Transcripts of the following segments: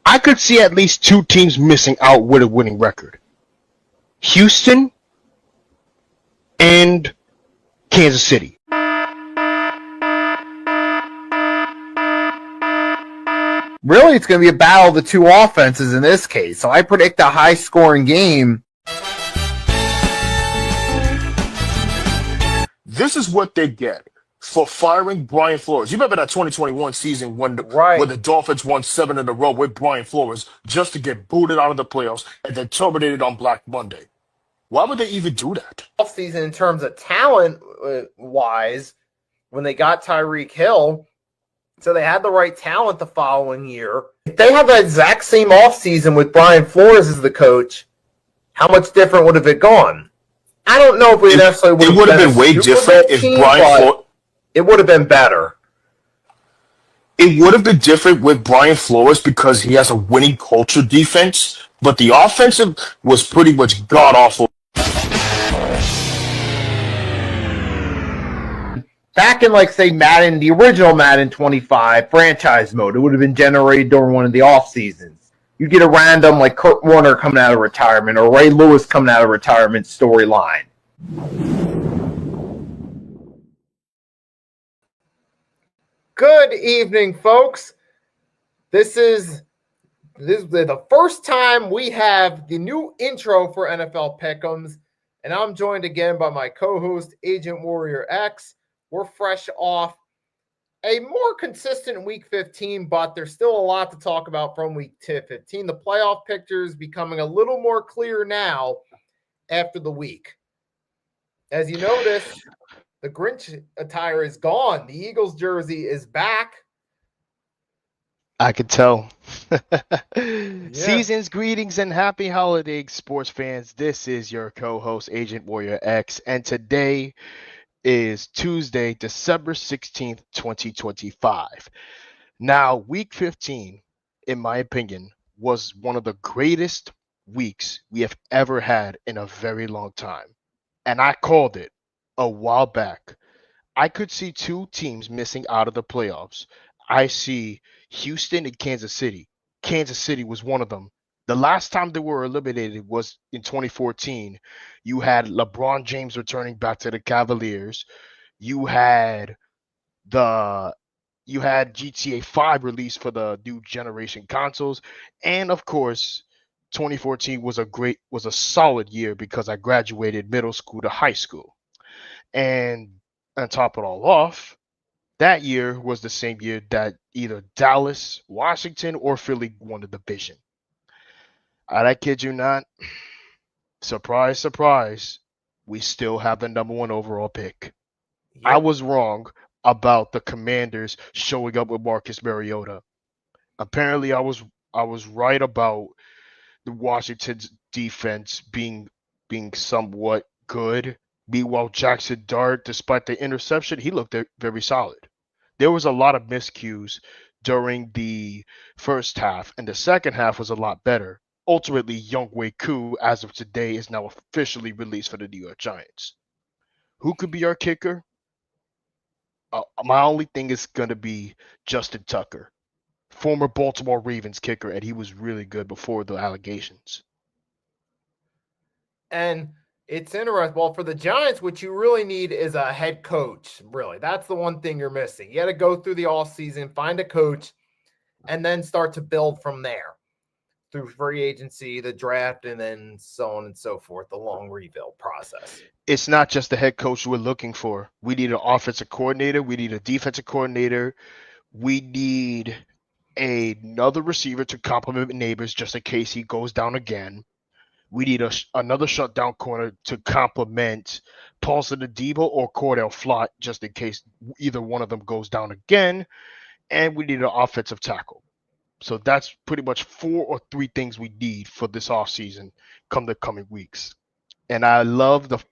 I could see at least two teams missing out with a winning record. Houston and Kansas City. Really, it's going to be a battle of the two offenses in this case. So I predict a high-scoring game. This is what they get for firing Brian Flores. You remember that 2021 season when the Dolphins won 7 in a row with Brian Flores just to get booted out of the playoffs and then terminated on Black Monday. Why would they even do that? Offseason in terms of talent-wise, when they got Tyreek Hill, so they had the right talent the following year. If they had the exact same offseason with Brian Flores as the coach, how much different would have it gone? I don't know if we necessarily would have. It would have been way different if Brian Flores. It would have been better. It would have been different with Brian Flores because he has a winning culture defense, but the offensive was pretty much god-awful. Back in, like, say, Madden, the original Madden 25 franchise mode, it would have been generated during one of the off seasons. You get a random, like, Kurt Warner coming out of retirement or Ray Lewis coming out of retirement storyline. Good evening, folks. This is the first time we have the new intro for NFL Pick'ems, and I'm joined again by my co-host, Agent Warrior X. We're fresh off a more consistent Week 15, but there's still a lot to talk about from Week 15. The playoff picture is becoming a little more clear now after the week. As you notice, the Grinch attire is gone. The Eagles jersey is back. I could tell. Season's greetings and happy holidays, sports fans. This is your co-host, Agent Warrior X, and today is Tuesday, December 16th, 2025. Now, Week 15, in my opinion, was one of the greatest weeks we have ever had in a very long time. And I called it a while back. I could see two teams missing out of the playoffs. I see Houston and Kansas City. Kansas City was one of them. The last time they were eliminated was in 2014. You had LeBron James returning back to the Cavaliers. You had GTA 5 released for the new generation consoles, and of course, 2014 was a solid year because I graduated middle school to high school. And on top of it all off, that year was the same year that either Dallas, Washington, or Philly won the division. I kid you not. Surprise, surprise. We still have the number one overall pick. Yep. I was wrong about the Commanders showing up with Marcus Mariota. Apparently, I was right about the Washington's defense being somewhat good. Meanwhile, Jackson Dart, despite the interception, he looked very solid. There was a lot of miscues during the first half, and the second half was a lot better. Ultimately, Younghoe Koo, as of today, is now officially released for the New York Giants. Who could be our kicker? My only thing is going to be Justin Tucker, former Baltimore Ravens kicker, and he was really good before the allegations. And it's interesting. Well, for the Giants, what you really need is a head coach, really. That's the one thing you're missing. You got to go through the offseason, find a coach, and then start to build from there. Through free agency, the draft, and then so on and so forth, the long rebuild process. It's not just the head coach we're looking for. We need an offensive coordinator. We need a defensive coordinator. We need another receiver to complement Neighbors just in case he goes down again. We need another shutdown corner to complement Paulson Adebo or Cordell Flott just in case either one of them goes down again. And we need an offensive tackle. So that's pretty much 4 or 3 things we need for this offseason come the coming weeks. And I love the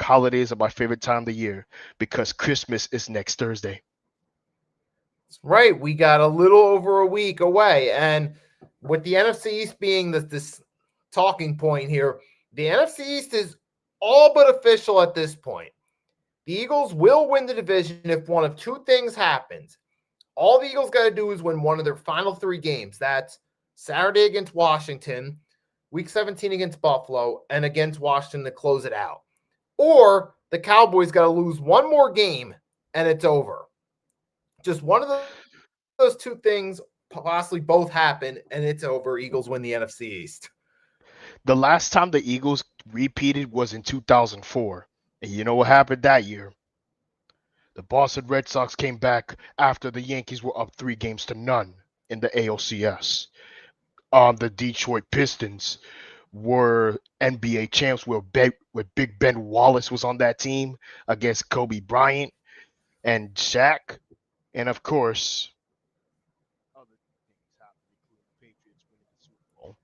holidays are my favorite time of the year because Christmas is next Thursday. That's right. We got a little over a week away. And with the NFC East being this talking point here, the NFC East is all but official at this point. The Eagles will win the division if one of two things happens. All the Eagles got to do is win one of their final 3 games. That's Saturday against Washington, Week 17 against Buffalo, and against Washington to close it out. Or the Cowboys got to lose one more game and it's over. Just one of those two things, possibly both happen, and it's over. Eagles win the NFC East. The last time the Eagles repeated was in 2004. And you know what happened that year? The Boston Red Sox came back after the Yankees were up 3-0 in the ALCS. The Detroit Pistons were NBA champs where Big Ben Wallace was on that team against Kobe Bryant and Shaq. And of course, other things happened, including the Patriots winning the Super Bowl.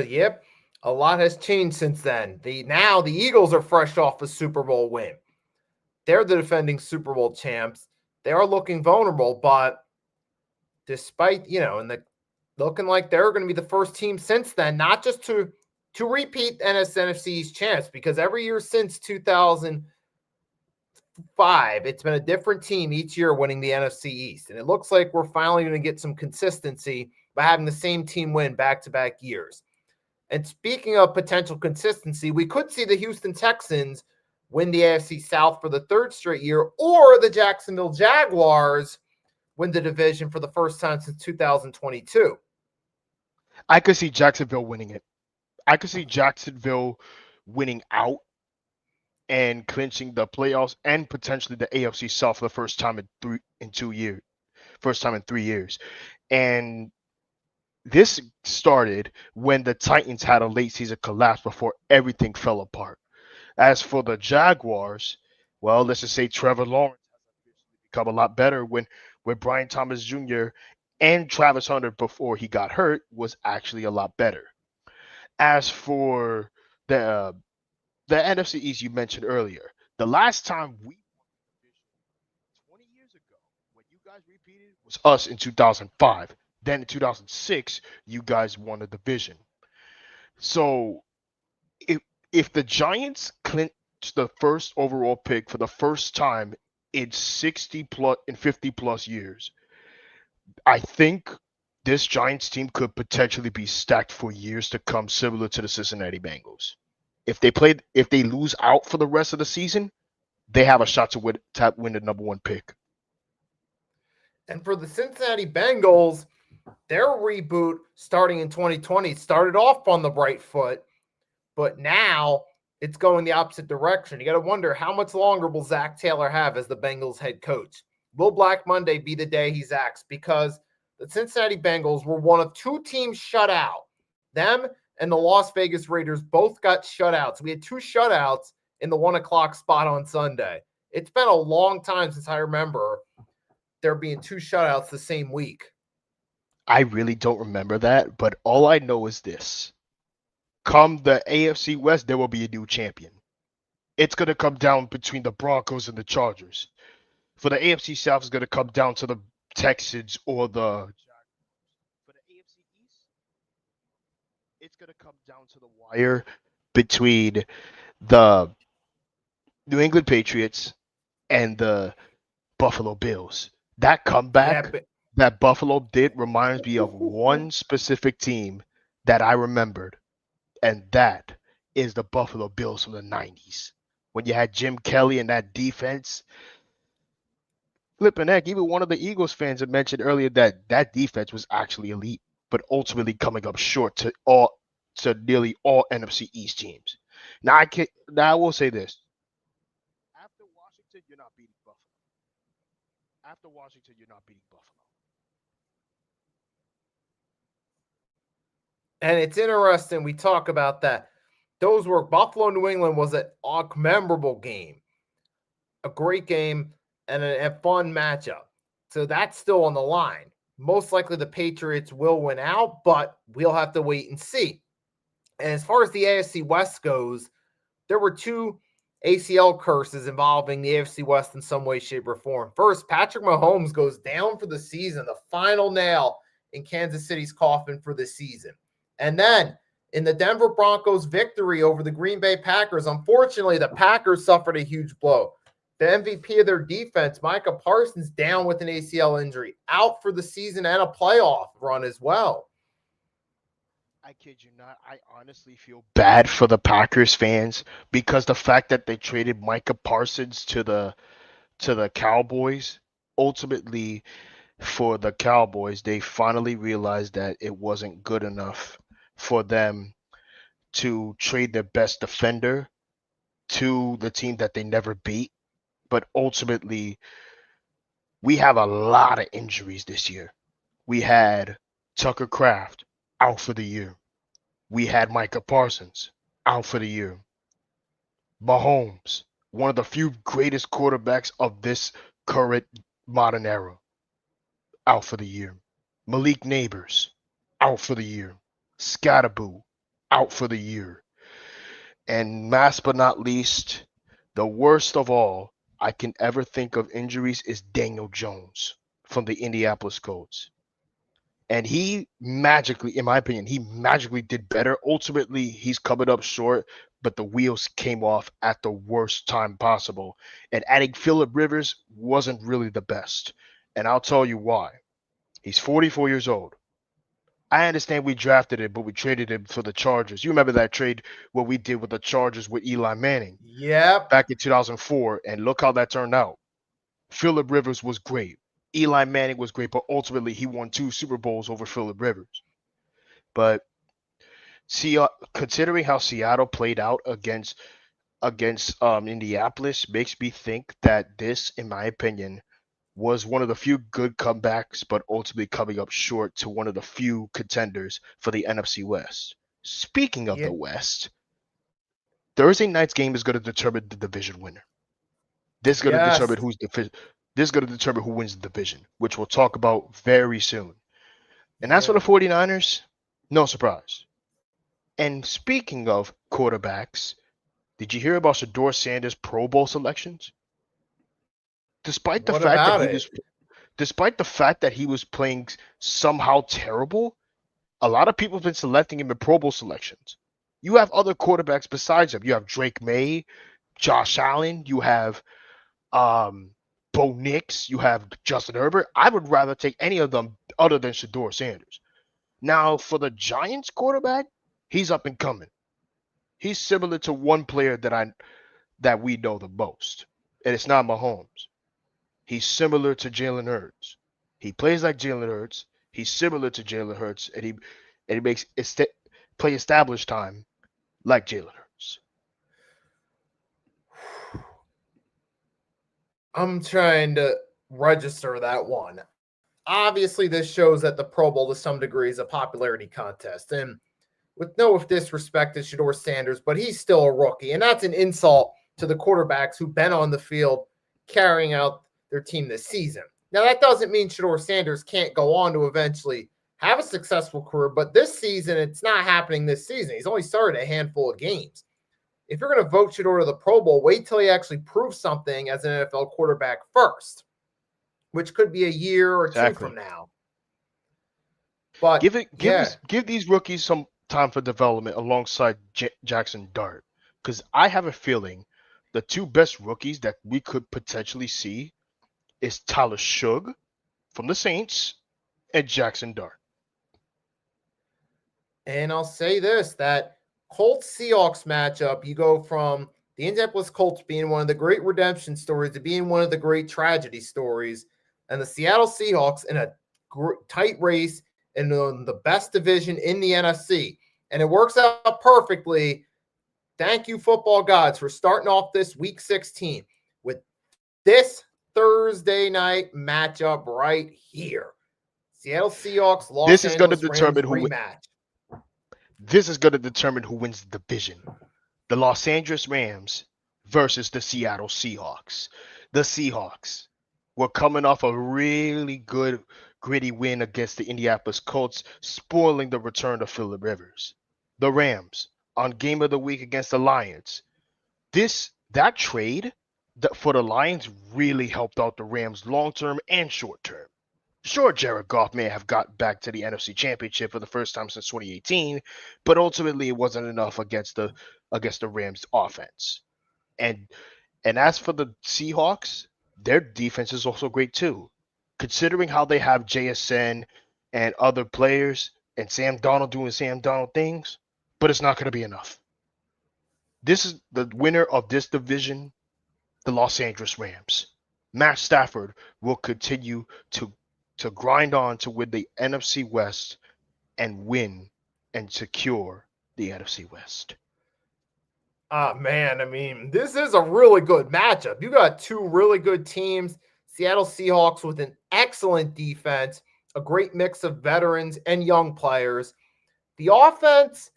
Yep. A lot has changed since then. Now the Eagles are fresh off a Super Bowl win. They're the defending Super Bowl champs. They are looking vulnerable, but despite, looking like they're going to be the first team since then, not just to repeat NFC East champs, because every year since 2005, it's been a different team each year winning the NFC East. And it looks like we're finally going to get some consistency by having the same team win back-to-back years. And speaking of potential consistency, we could see the Houston Texans win the AFC South for the third straight year, or the Jacksonville Jaguars win the division for the first time since 2022. I could see Jacksonville winning it. I could see Jacksonville winning out and clinching the playoffs and potentially the AFC South for the first time in 2 years. First time in 3 years. And this started when the Titans had a late season collapse before everything fell apart. As for the Jaguars, well, let's just say Trevor Lawrence has become a lot better when Brian Thomas Jr. and Travis Hunter, before he got hurt, was actually a lot better. As for the NFC East you mentioned earlier, the last time we won the division 20 years ago, when you guys repeated, was us in 2005. Then in 2006, you guys won the division. So if the Giants clinch the first overall pick for the first time in 50 plus years, I think this Giants team could potentially be stacked for years to come, similar to the Cincinnati Bengals. If they lose out for the rest of the season, they have a shot to win the number one pick. And for the Cincinnati Bengals, their reboot starting in 2020 started off on the right foot, but now it's going the opposite direction. You got to wonder, how much longer will Zach Taylor have as the Bengals head coach? Will Black Monday be the day he's axed? Because the Cincinnati Bengals were one of two teams shut out. Them and the Las Vegas Raiders both got shutouts. We had two shutouts in the 1:00 spot on Sunday. It's been a long time since I remember there being two shutouts the same week. I really don't remember that, but all I know is this. Come the AFC West, there will be a new champion. It's going to come down between the Broncos and the Chargers. For the AFC South, it's going to come down to the Texans or the Jaguars. For the AFC East, it's going to come down to the wire between the New England Patriots and the Buffalo Bills. That comeback that Buffalo did reminds me of one specific team that I remembered, and that is the Buffalo Bills from the 90s. When you had Jim Kelly and that defense. Flipping heck, even one of the Eagles fans had mentioned earlier that defense was actually elite, but ultimately coming up short to nearly all NFC East teams. Now I will say this. After Washington, you're not beating Buffalo. After Washington, you're not beating Buffalo. And it's interesting we talk about that. Those were Buffalo, New England was a memorable game, a great game, and a fun matchup. So that's still on the line. Most likely the Patriots will win out, but we'll have to wait and see. And as far as the AFC West goes, there were two ACL curses involving the AFC West in some way, shape, or form. First, Patrick Mahomes goes down for the season, the final nail in Kansas City's coffin for the season. And then in the Denver Broncos victory over the Green Bay Packers, unfortunately, the Packers suffered a huge blow. the MVP of their defense, Micah Parsons, down with an ACL injury, out for the season and a playoff run as well. I kid you not. I honestly feel bad for the Packers fans because the fact that they traded Micah Parsons to the Cowboys, ultimately for the Cowboys, they finally realized that it wasn't good enough for them to trade their best defender to the team that they never beat. But ultimately, we have a lot of injuries this year. We had Tucker Kraft out for the year. We had Micah Parsons out for the year. Mahomes, one of the few greatest quarterbacks of this current modern era, out for the year. Malik Neighbors, out for the year. Scatterboo, out for the year. And last but not least, the worst of all I can ever think of injuries is Daniel Jones from the Indianapolis Colts. And he magically, in my opinion, he magically did better. Ultimately, he's coming up short, but the wheels came off at the worst time possible. And adding Phillip Rivers wasn't really the best. And I'll tell you why. He's 44 years old. I understand we drafted him, but we traded him for the Chargers. You remember that trade, what we did with the Chargers with Eli Manning? Yep. Back in 2004, and look how that turned out. Phillip Rivers was great. Eli Manning was great, but ultimately he won 2 Super Bowls over Phillip Rivers. But considering how Seattle played out against Indianapolis, makes me think that this, in my opinion, was one of the few good comebacks, but ultimately coming up short to one of the few contenders for the NFC West. Speaking of the West, Thursday night's game is going to determine the division winner. This is going to determine who wins the division, which we'll talk about very soon. And as for the 49ers, no surprise. And speaking of quarterbacks, did you hear about Shedeur Sanders' Pro Bowl selections? Despite the fact that he was playing somehow terrible, a lot of people have been selecting him in Pro Bowl selections. You have other quarterbacks besides him. You have Drake May, Josh Allen, you have Bo Nix, you have Justin Herbert. I would rather take any of them other than Shedeur Sanders. Now, for the Giants quarterback, he's up and coming. He's similar to one player that we know the most, and it's not Mahomes. He's similar to Jalen Hurts. He plays like Jalen Hurts. He's similar to Jalen Hurts, and he makes play established time like Jalen Hurts. I'm trying to register that one. Obviously, this shows that the Pro Bowl to some degree is a popularity contest. And with no disrespect to Shedeur Sanders, but he's still a rookie. And that's an insult to the quarterbacks who've been on the field carrying out their team this season. Now, that doesn't mean Shedeur Sanders can't go on to eventually have a successful career, but this season, it's not happening this season. He's only started a handful of games. If you're going to vote Shedeur to the Pro Bowl, wait till he actually proves something as an NFL quarterback first, which could be a year or two from now. But give these rookies some time for development alongside Jackson Dart, because I have a feeling the 2 best rookies that we could potentially see is Tyler Shugg from the Saints and Jackson Dart. And I'll say this, that Colts-Seahawks matchup, you go from the Indianapolis Colts being one of the great redemption stories to being one of the great tragedy stories, and the Seattle Seahawks in a tight race in the best division in the NFC. And it works out perfectly. Thank you, football gods, for starting off this Week 16 with this Thursday night matchup right here. Seattle Seahawks, Los Angeles Rams rematch. This is going to determine who wins the division. The Los Angeles Rams versus the Seattle Seahawks. The Seahawks were coming off a really good, gritty win against the Indianapolis Colts, spoiling the return of Phillip Rivers. The Rams on Game of the Week against the Lions. That trade for the Lions really helped out the Rams long-term and short-term. Sure, Jared Goff may have got back to the NFC Championship for the first time since 2018, but ultimately it wasn't enough against the Rams offense. And And as for the Seahawks, their defense is also great too. Considering how they have JSN and other players and Sam Donald doing Sam Donald things, but it's not going to be enough. This is the winner of this division, the Los Angeles Rams. Matt Stafford will continue to grind on to win the NFC West and win and secure the NFC West. Man, I mean, this is a really good matchup. You got two really good teams. Seattle Seahawks with an excellent defense, a great mix of veterans and young players. The offense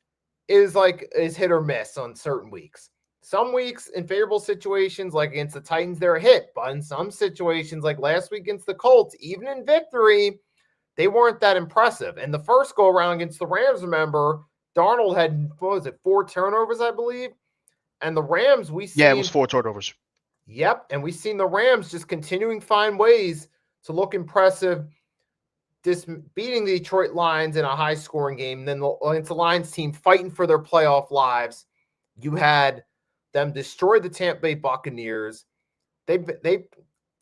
is hit or miss on certain weeks. Some weeks in favorable situations, like against the Titans, they're a hit. But in some situations, like last week against the Colts, even in victory, they weren't that impressive. And the first go around against the Rams, remember, Darnold had, 4 turnovers, I believe. And the Rams, it was 4 turnovers. Yep, and we've seen the Rams just continuing to find ways to look impressive, beating the Detroit Lions in a high-scoring game. Then it's the Lions team fighting for their playoff lives. You had them destroy the Tampa Bay Buccaneers. They've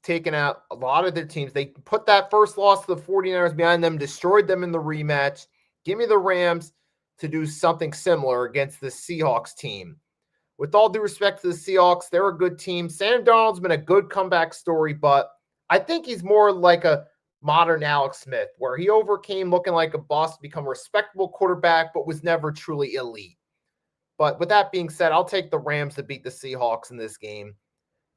taken out a lot of their teams. They put that first loss to the 49ers behind them, destroyed them in the rematch. Give me the Rams to do something similar against the Seahawks team. With all due respect to the Seahawks, they're a good team. Sam Darnold's been a good comeback story, but I think he's more like a modern Alex Smith, where he overcame looking like a boss to become a respectable quarterback, but was never truly elite. But with that being said, I'll take the Rams to beat the Seahawks in this game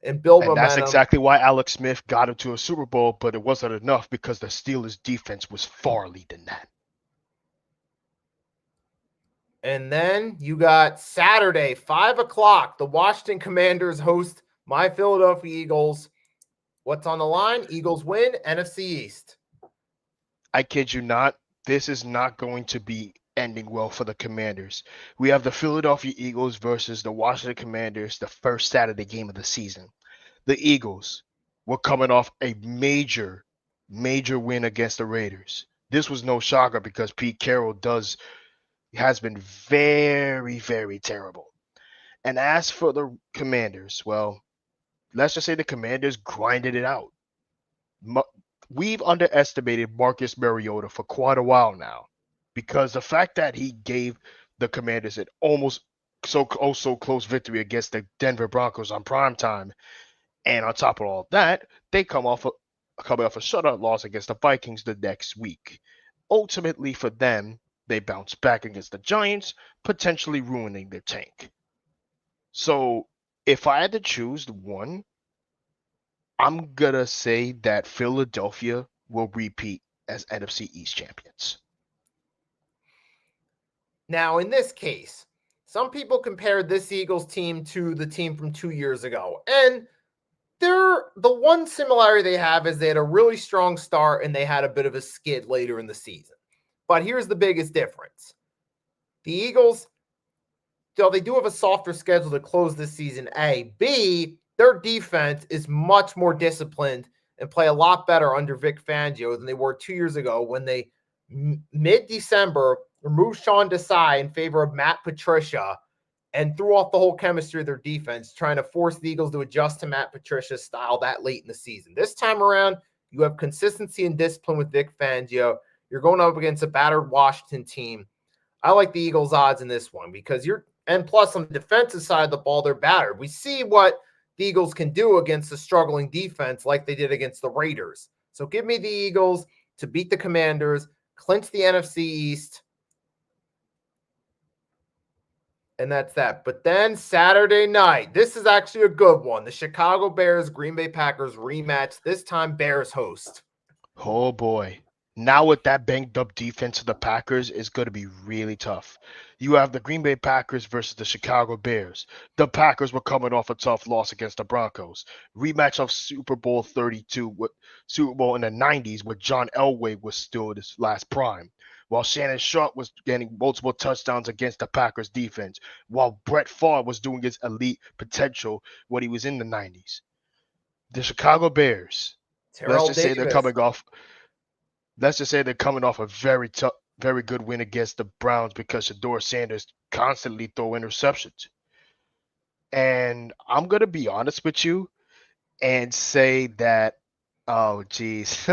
and build momentum. That's exactly why Alex Smith got him to a Super Bowl, but it wasn't enough because the Steelers' defense was far elite than that. And then you got Saturday, 5 o'clock. The Washington Commanders host my Philadelphia Eagles. What's on the line? Eagles win, NFC East. I kid you not. This is not going to be ending well for the Commanders. We have the Philadelphia Eagles versus the Washington Commanders, the first Saturday game of the season. The Eagles were coming off a major win against the Raiders. This was no shocker because Pete Carroll has been very, very terrible. And as for the Commanders, well, let's just say the Commanders grinded it out. We've underestimated Marcus Mariota for quite a while now because the fact that he gave the Commanders an almost so close victory against the Denver Broncos on primetime, and on top of all that, they coming off a shutout loss against the Vikings the next week. Ultimately, for them, they bounce back against the Giants, potentially ruining their tank. So if I had to choose one, I'm going to say that Philadelphia will repeat as NFC East champions. Now, in this case, some people compared this Eagles team to the team from 2 years ago. And the one similarity they have is they had a really strong start and they had a bit of a skid later in the season. But here's the biggest difference. The Eagles, though they do have a softer schedule to close this season, A. B, their defense is much more disciplined and play a lot better under Vic Fangio than they were 2 years ago when they, mid-December, removed Sean Desai in favor of Matt Patricia and threw off the whole chemistry of their defense, trying to force the Eagles to adjust to Matt Patricia's style that late in the season. This time around, you have consistency and discipline with Vic Fangio. You're going up against a battered Washington team. I like the Eagles' odds in this one because and plus on the defensive side of the ball, they're battered. We see what the Eagles can do against a struggling defense like they did against the Raiders. So give me the Eagles to beat the Commanders, clinch the NFC East, and that's that. But then Saturday night, this is actually a good one. The Chicago Bears, Green Bay Packers rematch. This time Bears host. Oh boy. Now with that banged up defense of the Packers, it's going to be really tough. You have the Green Bay Packers versus the Chicago Bears. The Packers were coming off a tough loss against the Broncos. Rematch of Super Bowl 32, with Super Bowl in the 90s, where John Elway was still at his last prime, while Shannon Sharp was getting multiple touchdowns against the Packers defense, while Brett Favre was doing his elite potential when he was in the 90s. The Chicago Bears, let's just say they're coming off a very good win against the Browns because Shedeur Sanders constantly throw interceptions. And I'm gonna be honest with you and say that, oh geez,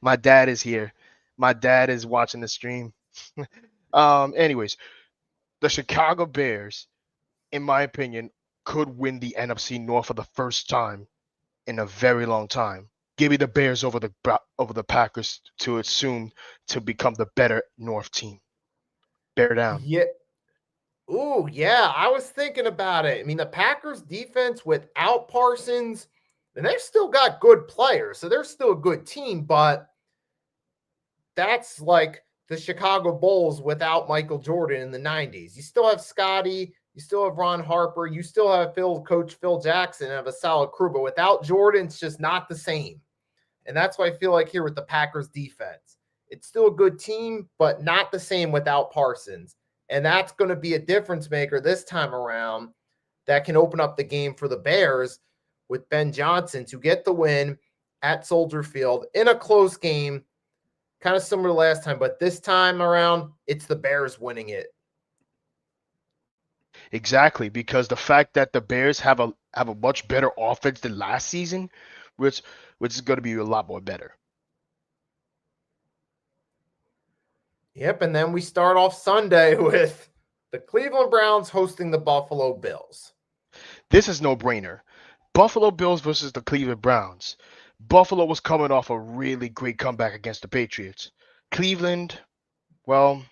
my dad is here. My dad is watching the stream. Anyways, the Chicago Bears, in my opinion, could win the NFC North for the first time in a very long time. Give me the Bears over the Packers to assume to become the better North team. Bear down. Yeah. Ooh, yeah. I was thinking about it. I mean, the Packers defense without Parsons, and they've still got good players, so they're still a good team, but that's like the Chicago Bulls without Michael Jordan in the 90s. You still have Scotty, you still have Ron Harper, you still have Coach Phil Jackson, and have a solid crew, but without Jordan, it's just not the same. And that's what I feel like here with the Packers defense. It's still a good team, but not the same without Parsons. And that's going to be a difference maker this time around that can open up the game for the Bears with Ben Johnson to get the win at Soldier Field in a close game, kind of similar to last time, but this time around, it's the Bears winning it. Exactly, because the fact that the Bears have a much better offense than last season, which is going to be a lot more better. Yep, and then we start off Sunday with the Cleveland Browns hosting the Buffalo Bills. This is no-brainer. Buffalo Bills versus the Cleveland Browns. Buffalo was coming off a really great comeback against the Patriots. Cleveland, well,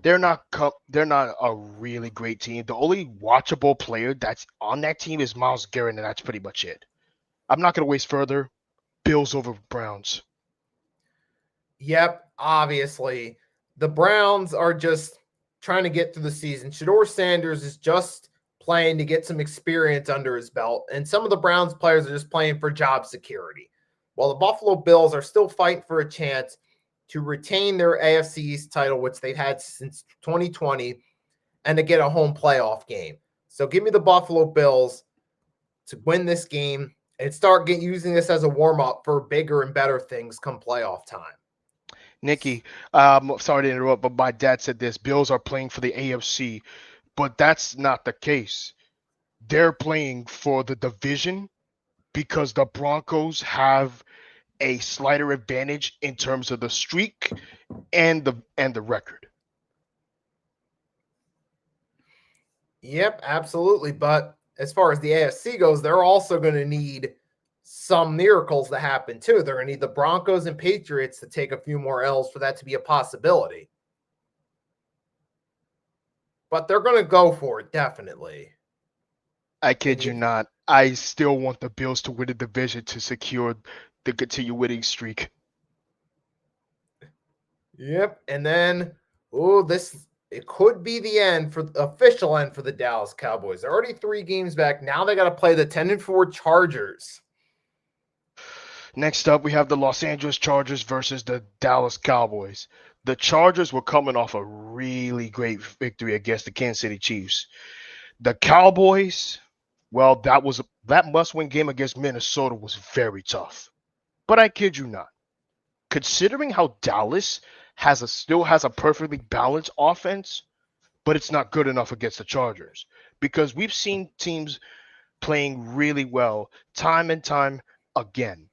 they're not a really great team. The only watchable player that's on that team is Myles Garrett, and that's pretty much it. I'm not going to waste further. Bills over Browns. Yep, obviously. The Browns are just trying to get through the season. Shedeur Sanders is just playing to get some experience under his belt, and some of the Browns players are just playing for job security, while the Buffalo Bills are still fighting for a chance to retain their AFC East title, which they've had since 2020, and to get a home playoff game. So give me the Buffalo Bills to win this game and start using this as a warm-up for bigger and better things come playoff time. Nikki, sorry to interrupt, but my dad said this. Bills are playing for the AFC, but that's not the case. They're playing for the division because the Broncos have a slighter advantage in terms of the streak and the record. Yep, absolutely. But as far as the AFC goes, they're also going to need some miracles to happen too. They're going to need the Broncos and Patriots to take a few more L's for that to be a possibility. But they're going to go for it, definitely. I kid you not. I still want the Bills to win the division to secure the continued winning streak. Yep. And then, it could be the official end for the Dallas Cowboys. They're already 3 games back. Now they got to play the 10-4 Chargers. Next up, we have the Los Angeles Chargers versus the Dallas Cowboys. The Chargers were coming off a really great victory against the Kansas City Chiefs. The Cowboys, well, that must-win game against Minnesota was very tough. But I kid you not. Considering how Dallas still has a perfectly balanced offense, but it's not good enough against the Chargers, because we've seen teams playing really well time and time again.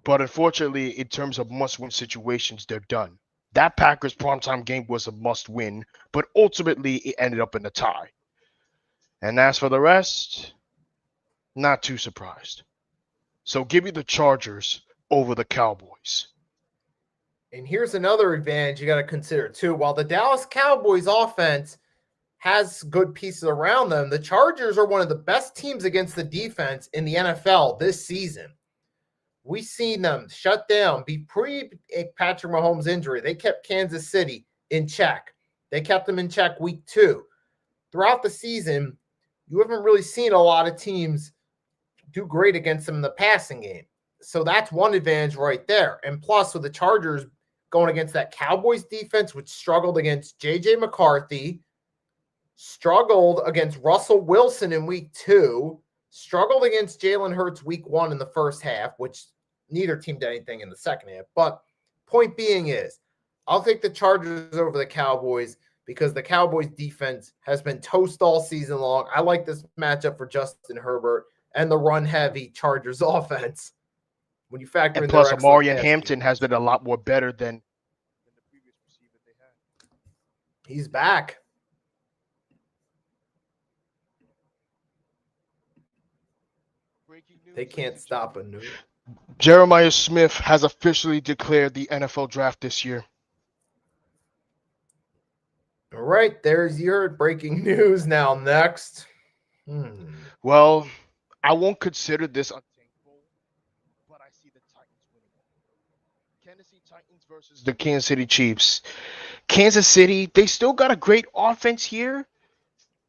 But unfortunately, in terms of must-win situations, they're done. That Packers primetime game was a must-win, but ultimately it ended up in a tie. And as for the rest, not too surprised. So give me the Chargers over the Cowboys. And here's another advantage you got to consider too. While the Dallas Cowboys offense has good pieces around them, the Chargers are one of the best teams against the defense in the NFL this season. We've seen them shut down, be pre-Patrick Mahomes injury. They kept Kansas City in check. They kept them in check week 2. Throughout the season, you haven't really seen a lot of teams do great against them in the passing game. So that's one advantage right there. And plus, with the Chargers going against that Cowboys defense, which struggled against J.J. McCarthy, struggled against Russell Wilson in week 2, struggled against Jalen Hurts week 1 in the first half, which neither team did anything in the second half. But point being is, I'll take the Chargers over the Cowboys because the Cowboys defense has been toast all season long. I like this matchup for Justin Herbert and the run-heavy Chargers offense. When you factor And in plus, their excellent Amarian pass Hampton defense. has been a lot more better than the previous receiver they had. He's back. Breaking news, They can't stop a new. Jeremiah Smith has officially declared the NFL draft this year. All right, there's your breaking news. Now next. Well, I won't consider this unthinkable, but I see the Titans winning. Tennessee Titans versus the Kansas City Chiefs. Kansas City, they still got a great offense here,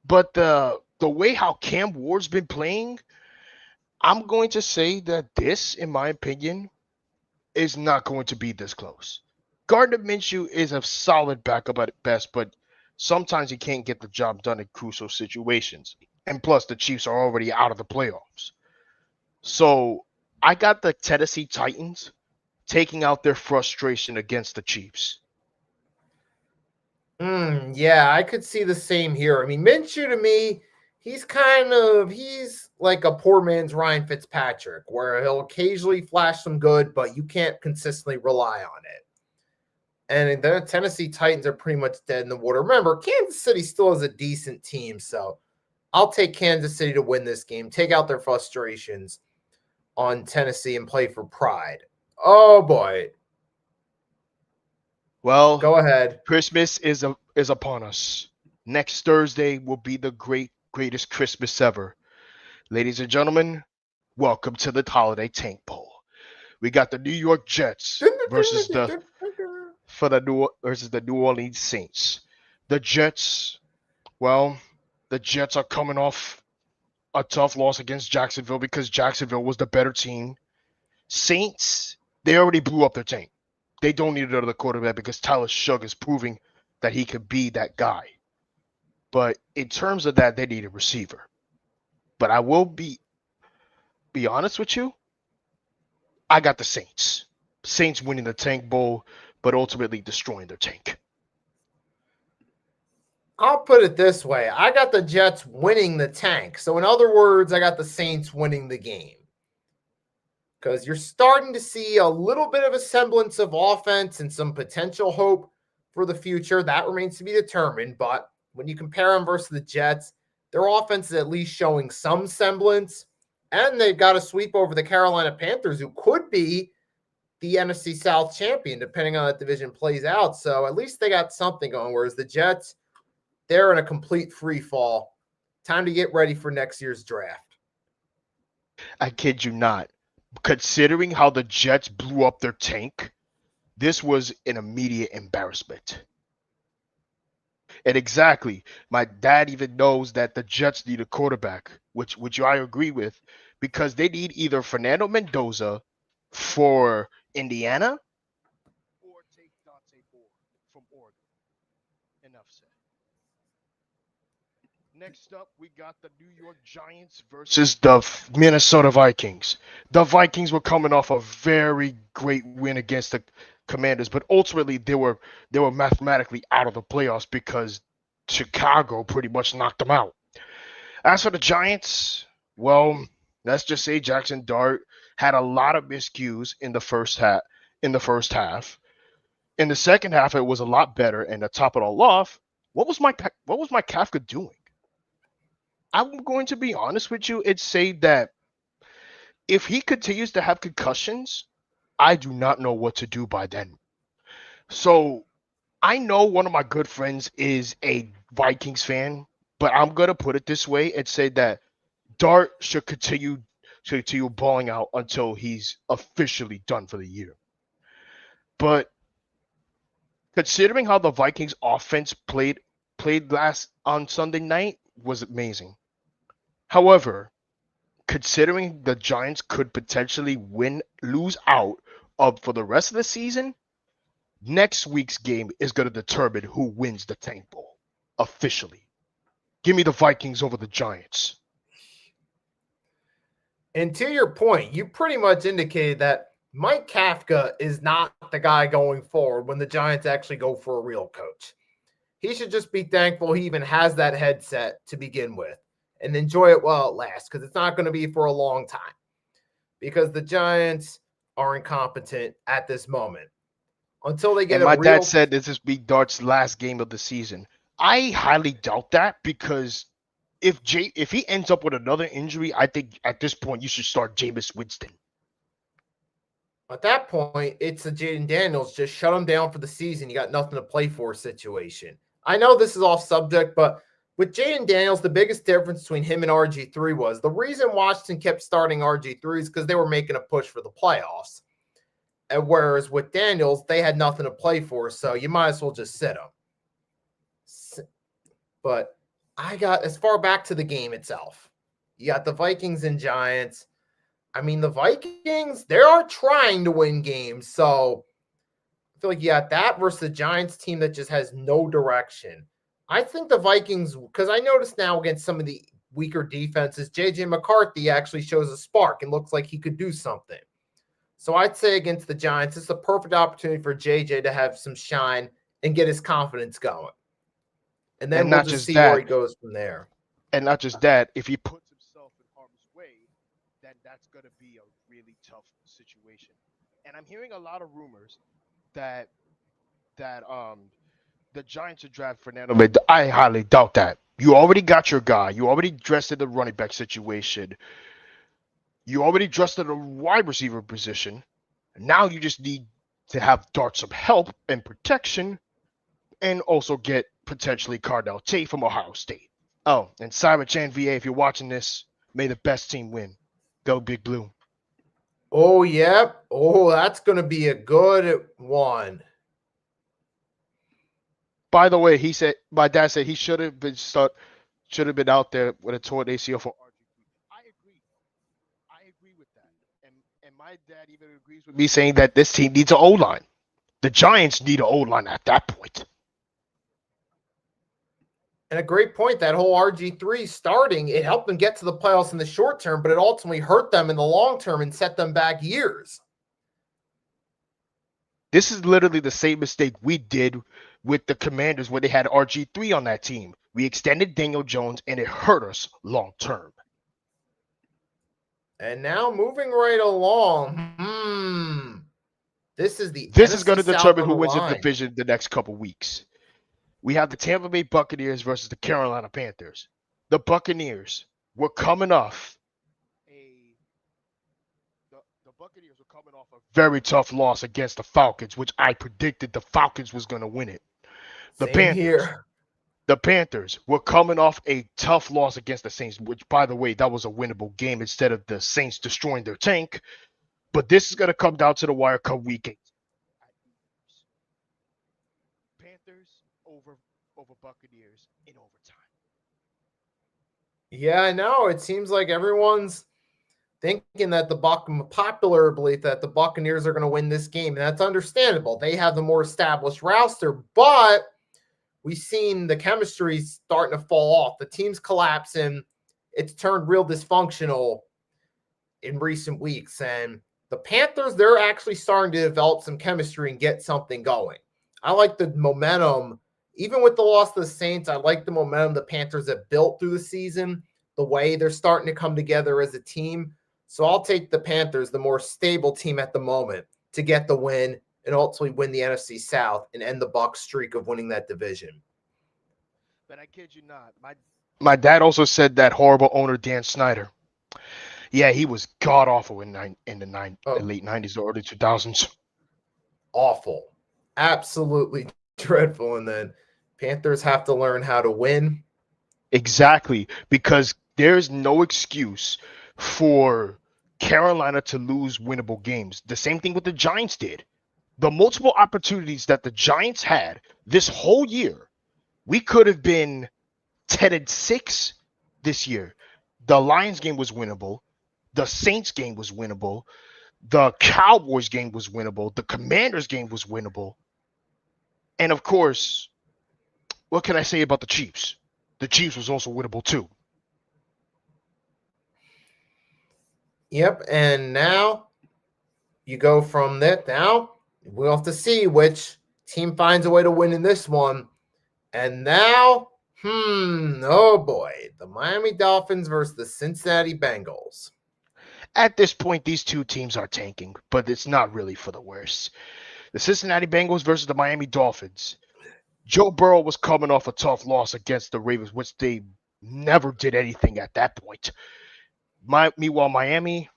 but the way how Cam Ward's been playing, I'm going to say that this, in my opinion, is not going to be this close. Gardner Minshew is a solid backup at best, but sometimes he can't get the job done in crucial situations. And plus, the Chiefs are already out of the playoffs. So I got the Tennessee Titans taking out their frustration against the Chiefs. Yeah, I could see the same here. I mean, Minshew to me, he's like a poor man's Ryan Fitzpatrick, where he'll occasionally flash some good, but you can't consistently rely on it. And the Tennessee Titans are pretty much dead in the water. Remember, Kansas City still has a decent team, so I'll take Kansas City to win this game, take out their frustrations on Tennessee and play for pride. Oh, boy. Well, go ahead. Christmas is upon us. Next Thursday will be the greatest Christmas ever. Ladies and gentlemen, welcome to the Holiday Tank Bowl. We got the New York Jets versus the New Orleans Saints. The Jets, well, the Jets are coming off a tough loss against Jacksonville because Jacksonville was the better team. Saints, they already blew up their tank. They don't need another quarterback because Tyler Shugg is proving that he could be that guy. But in terms of that, they need a receiver. But I will be honest with you. I got the Saints. Saints winning the Tank Bowl, but ultimately destroying their tank. I'll put it this way. I got the Jets winning the tank. So in other words, I got the Saints winning the game. Because you're starting to see a little bit of a semblance of offense and some potential hope for the future. That remains to be determined. But when you compare them versus the Jets, their offense is at least showing some semblance. And they've got a sweep over the Carolina Panthers, who could be the NFC South champion, depending on how that division plays out. So at least they got something going. Whereas the Jets, they're in a complete free fall. Time to get ready for next year's draft. I kid you not. Considering how the Jets blew up their tank, this was an immediate embarrassment. And exactly, my dad even knows that the Jets need a quarterback, which I agree with, because they need either Fernando Mendoza for Indiana or take Dante Moore from Oregon. Enough said. Next up, we got the New York Giants versus the Minnesota Vikings. The Vikings were coming off a very great win against the Commanders, but ultimately they were mathematically out of the playoffs because Chicago pretty much knocked them out. As for the Giants, well, let's just say Jackson Dart had a lot of miscues in the first half. In the second half, it was a lot better. And to top it all off, what was Mike Kafka doing? I'm going to be honest with you and say that if he continues to have concussions, I do not know what to do by then. So I know one of my good friends is a Vikings fan, but I'm going to put it this way and say that Dart should continue balling out until he's officially done for the year. But considering how the Vikings offense played last on Sunday night was amazing. However, considering the Giants could potentially lose out for the rest of the season, next week's game is going to determine who wins the Tank Bowl officially. Give me the Vikings over the Giants. And to your point, you pretty much indicated that Mike Kafka is not the guy going forward when the Giants actually go for a real coach. he should just be thankful he even has that headset to begin with and enjoy it while it lasts, because it's not going to be for a long time, because the Giants are incompetent at this moment. Until they get and my dad said this is be Dart's last game of the season. I highly doubt that, because if he ends up with another injury, I think at this point you should start Jameis Winston. At that point, it's a Jaden Daniels, just shut him down for the season. You got nothing to play for situation. I know this is off subject, but with Jaden Daniels, the biggest difference between him and RG3 was the reason Washington kept starting RG3 is because they were making a push for the playoffs. And whereas with Daniels, they had nothing to play for, so you might as well just sit him. But I got as far back to the game itself. You got the Vikings and Giants. I mean, the Vikings, they are trying to win games. So I feel like you got that versus the Giants team that just has no direction. I think the Vikings, because I noticed now against some of the weaker defenses, J.J. McCarthy actually shows a spark and looks like he could do something. So I'd say against the Giants, it's a perfect opportunity for J.J. to have some shine and get his confidence going. And then we'll just see where he goes from there. And not just that, if he puts himself in harm's way, then that's going to be a really tough situation. And I'm hearing a lot of rumors that the Giants would draft Fernando. I highly doubt that. You already got your guy. You already dressed in the running back situation. You already dressed in a wide receiver position. Now you just need to have Dart some help and protection, and also get potentially Cardell Tate from Ohio State. Oh, and Simon Chan VA, if you're watching this, may the best team win. Go Big Blue. Oh, yep. Oh, that's going to be a good one. By the way, he said, my dad said he should have been out there with a torn ACL for RG3. I agree with that. And my dad even agrees with me saying that this team needs an O-line. The Giants need an O-line at that point. And a great point, that whole RG3 starting, it helped them get to the playoffs in the short term, but it ultimately hurt them in the long term and set them back years. This is literally the same mistake we did with the Commanders when they had RG3 on that team. We extended Daniel Jones, and it hurt us long term. And now moving right along, this is going to determine who wins the division the next couple weeks. We have the Tampa Bay Buccaneers versus the Carolina Panthers. The Buccaneers were coming off a very tough loss against the Falcons, which I predicted the Falcons was going to win it. The Panthers were coming off a tough loss against the Saints, which, by the way, that was a winnable game instead of the Saints destroying their tank. But this is going to come down to the wire come week 8. Panthers over Buccaneers in overtime. Yeah, I know. It seems like everyone's thinking that popular belief that the Buccaneers are going to win this game, and that's understandable. They have the more established roster, but we've seen the chemistry starting to fall off. The team's collapsing. It's turned real dysfunctional in recent weeks, and the Panthers, they're actually starting to develop some chemistry and get something going. I like the momentum. Even with the loss to the Saints, I like the momentum the Panthers have built through the season, the way they're starting to come together as a team. So I'll take the Panthers, the more stable team at the moment, to get the win and ultimately win the NFC South and end the Bucs streak of winning that division. But I kid you not, my dad also said that horrible owner Dan Snyder. Yeah, he was god awful in the late 90s or early 2000s. Awful, absolutely dreadful. And then Panthers have to learn how to win. Exactly, because there's no excuse for Carolina to lose winnable games. The same thing with the Giants did. The multiple opportunities that the Giants had this whole year, we could have been 10-6 this year. The Lions game was winnable. The Saints game was winnable. The Cowboys game was winnable. The Commanders game was winnable. And of course, what can I say about the Chiefs? The Chiefs was also winnable too. Yep, and now you go from that. Now we'll have to see which team finds a way to win in this one. And now, oh boy, the Miami Dolphins versus the Cincinnati Bengals. At this point, these two teams are tanking, but it's not really for the worse. The Cincinnati Bengals versus the Miami Dolphins. Joe Burrow was coming off a tough loss against the Ravens, which they never did anything at that point. Meanwhile, Miami,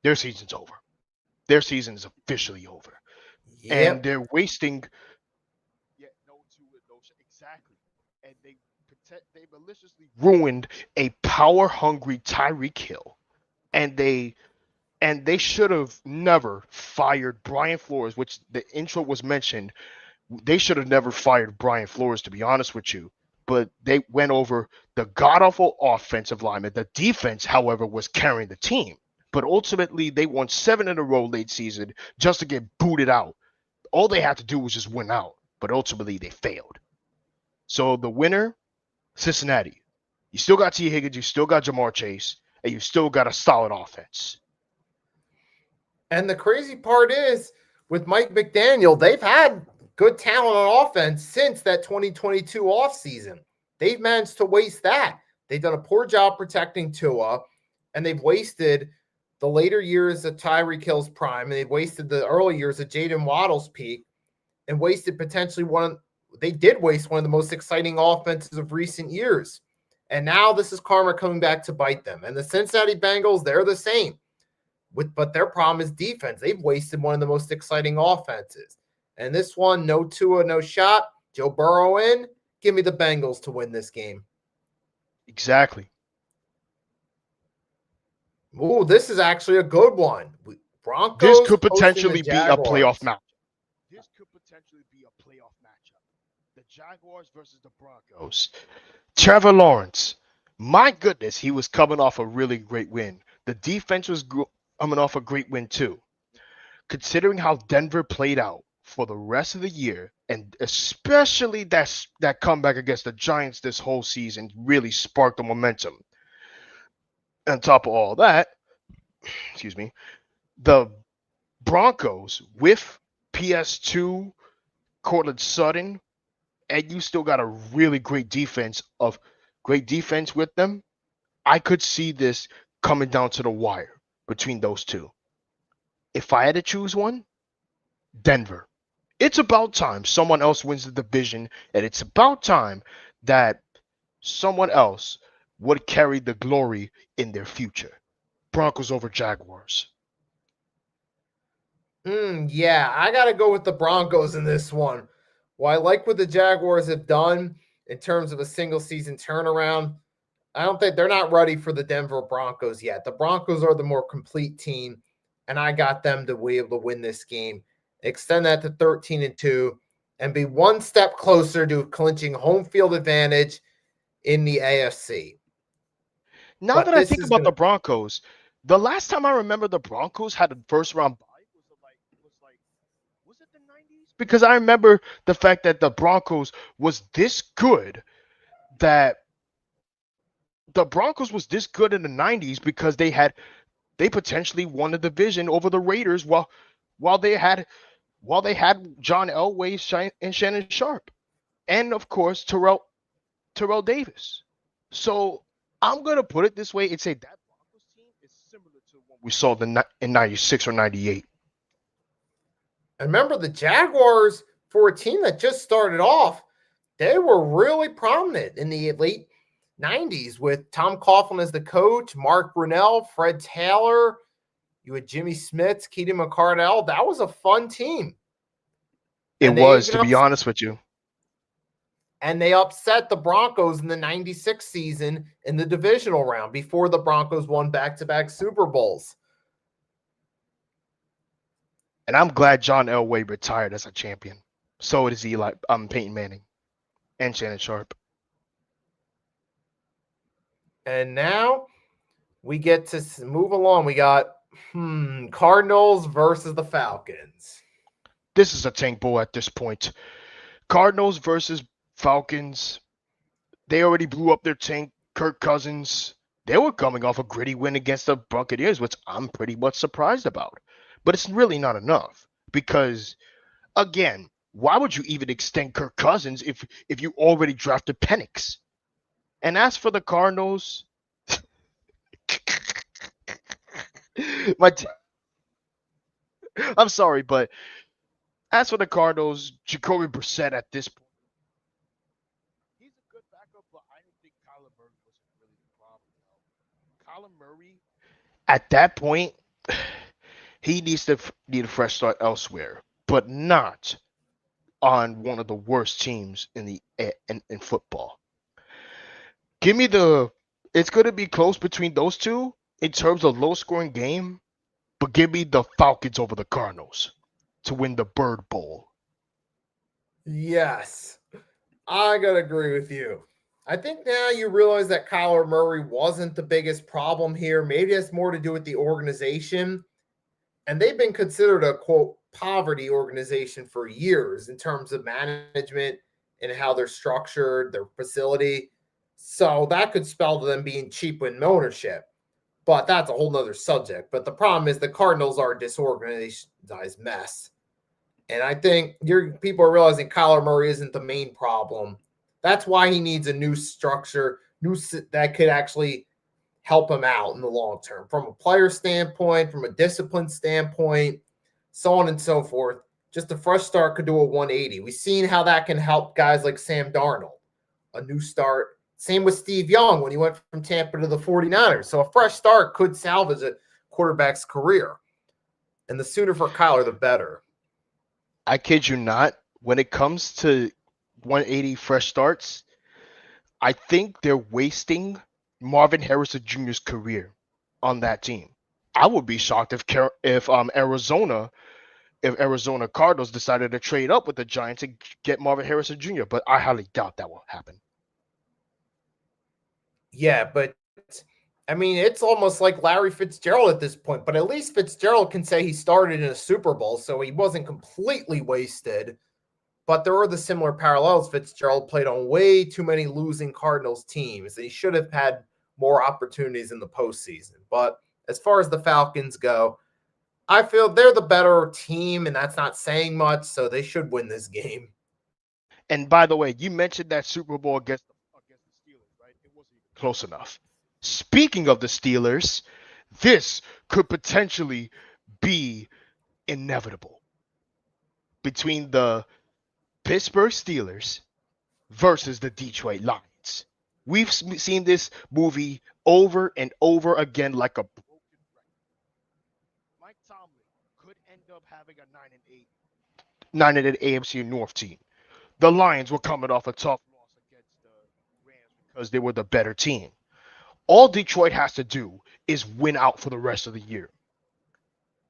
their season's over. Their season is officially over. Yep. And they're wasting. Yeah, exactly. And they maliciously ruined a power-hungry Tyreek Hill. And they should have never fired Brian Flores, which the intro was mentioned. They should have never fired Brian Flores, to be honest with you. But they went over the god-awful offensive lineman. The defense, however, was carrying the team. But ultimately, they won 7 in a row late season just to get booted out. All they had to do was just win out. But ultimately, they failed. So the winner, Cincinnati. You still got T. Higgins. You still got Jamar Chase. And you still got a solid offense. And the crazy part is, with Mike McDaniel, they've had good talent on offense since that 2022 offseason. They've managed to waste that. They've done a poor job protecting Tua, and they've wasted the later years of Tyreek Hill's prime, and they've wasted the early years of Jaden Waddle's peak, and wasted potentially they did waste one of the most exciting offenses of recent years. And now this is karma coming back to bite them. And the Cincinnati Bengals, they're the same. But their problem is defense. They've wasted one of the most exciting offenses. And this one, no Tua, no shot. Joe Burrow in. Give me the Bengals to win this game. Exactly. Ooh, this is actually a good one. Broncos. This could potentially be a playoff match. This could potentially be a playoff matchup. The Jaguars versus the Broncos. Trevor Lawrence. My goodness, he was coming off a really great win. The defense was coming off a great win too. Considering how Denver played out for the rest of the year, and especially that comeback against the Giants this whole season really sparked the momentum. On top of all that, the Broncos with PS2, Cortland Sutton, and you still got a really great defense with them. I could see this coming down to the wire between those two. If I had to choose one, Denver. It's about time someone else wins the division, and it's about time that someone else would carry the glory in their future. Broncos over Jaguars. Yeah, I got to go with the Broncos in this one. Well, I like what the Jaguars have done in terms of a single season turnaround. I don't think they're not ready for the Denver Broncos yet. The Broncos are the more complete team, and I got them to be able to win this game, extend that to 13-2, and be one step closer to clinching home field advantage in the AFC. Now that I think about the Broncos, the last time I remember the Broncos had a first round bye was it the 90s? Because I remember the fact that the Broncos was this good that the Broncos was this good in the 90s because they potentially won the division over the Raiders while they had John Elway and Shannon Sharp, and of course Terrell Davis. So I'm gonna put it this way and say that Broncos team is similar to what we saw in 96 or 98. And remember, the Jaguars, for a team that just started off, they were really prominent in the late 90s with Tom Coughlin as the coach, Mark Brunell, Fred Taylor. You had Jimmy Smith, Keaton McCardell. That was a fun team. It was, to be honest with you. And they upset the Broncos in the 96 season in the divisional round before the Broncos won back-to-back Super Bowls. And I'm glad John Elway retired as a champion. So does Peyton Manning and Shannon Sharp. And now we get to move along. We got Cardinals versus the Falcons. This is a tank bowl at this point. Cardinals versus Falcons. They already blew up their tank. Kirk Cousins. They were coming off a gritty win against the Buccaneers, which I'm pretty much surprised about. But it's really not enough because, again, why would you even extend Kirk Cousins if you already drafted Penix? And as for the Cardinals, I'm sorry, but as for the Cardinals, Jacoby Brissett at this point, he's a good backup, but I don't think Kyler Murray was really the problem. Kyler Murray, at that point, he need a fresh start elsewhere, but not on one of the worst teams in football. Give me it's going to be close between those two in terms of low scoring game, but give me the Falcons over the Cardinals to win the Bird Bowl. Yes, I gotta agree with you. I think now you realize that Kyler Murray wasn't the biggest problem here. Maybe it has more to do with the organization. And they've been considered a, quote, poverty organization for years in terms of management and how they're structured, their facility. So that could spell to them being cheap in ownership. But that's a whole nother subject. But the problem is the Cardinals are a disorganized mess. And I think people are realizing Kyler Murray isn't the main problem. That's why he needs a new structure, that could actually help him out in the long term from a player standpoint, from a discipline standpoint, so on and so forth. Just a fresh start could do a 180. We've seen how that can help guys like Sam Darnold, a new start. Same with Steve Young when he went from Tampa to the 49ers. So a fresh start could salvage a quarterback's career. And the sooner for Kyler, the better. I kid you not. When it comes to 180 fresh starts, I think they're wasting Marvin Harrison Jr.'s career on that team. I would be shocked if Arizona Cardinals decided to trade up with the Giants and get Marvin Harrison Jr., but I highly doubt that will happen. Yeah, but I mean, it's almost like Larry Fitzgerald at this point, but at least Fitzgerald can say he started in a Super Bowl, so he wasn't completely wasted. But there are the similar parallels. Fitzgerald played on way too many losing Cardinals teams. He should have had more opportunities in the postseason. But as far as the Falcons go, I feel they're the better team, and that's not saying much, so they should win this game. And by the way, you mentioned that Super Bowl against the Steelers, right? It wasn't even close enough. Speaking of the Steelers, this could potentially be inevitable between the Pittsburgh Steelers versus the Detroit Lions. We've seen this movie over and over again like a broken record. Mike Tomlin could end up having a 9-8 AFC North team. The Lions were coming off a tough loss against the Rams because they were the better team. All Detroit has to do is win out for the rest of the year.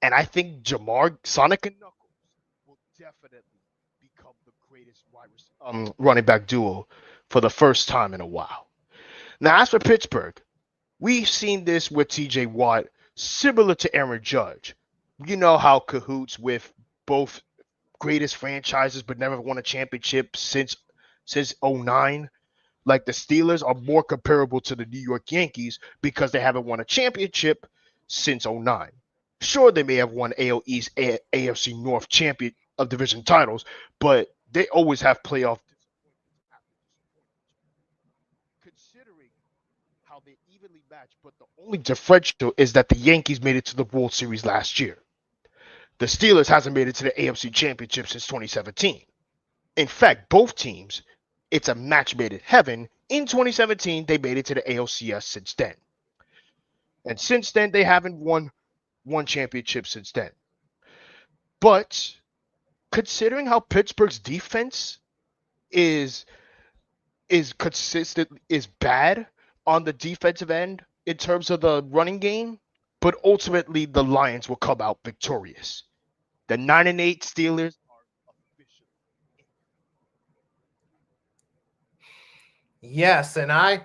And I think Jamar, Sonic, and Knuckles will definitely become the greatest running back duo for the first time in a while. Now, as for Pittsburgh, we've seen this with TJ Watt, similar to Aaron Judge. You know how cahoots with both greatest franchises but never won a championship since 2009. Like the Steelers are more comparable to the New York Yankees because they haven't won a championship since 2009. Sure, they may have won AL East, AFC North champion of division titles, but they always have playoff disappointments. Considering how they evenly match, but the only differential is that the Yankees made it to the World Series last year. The Steelers hasn't made it to the AFC Championship since 2017. In fact, both teams, it's a match made in heaven. In 2017, they made it to the ALCS since then. And since then, they haven't won one championship since then. But considering how Pittsburgh's defense is consistent, is bad on the defensive end in terms of the running game, but ultimately the Lions will come out victorious. The 9-8 Steelers are officially in. Yes, and I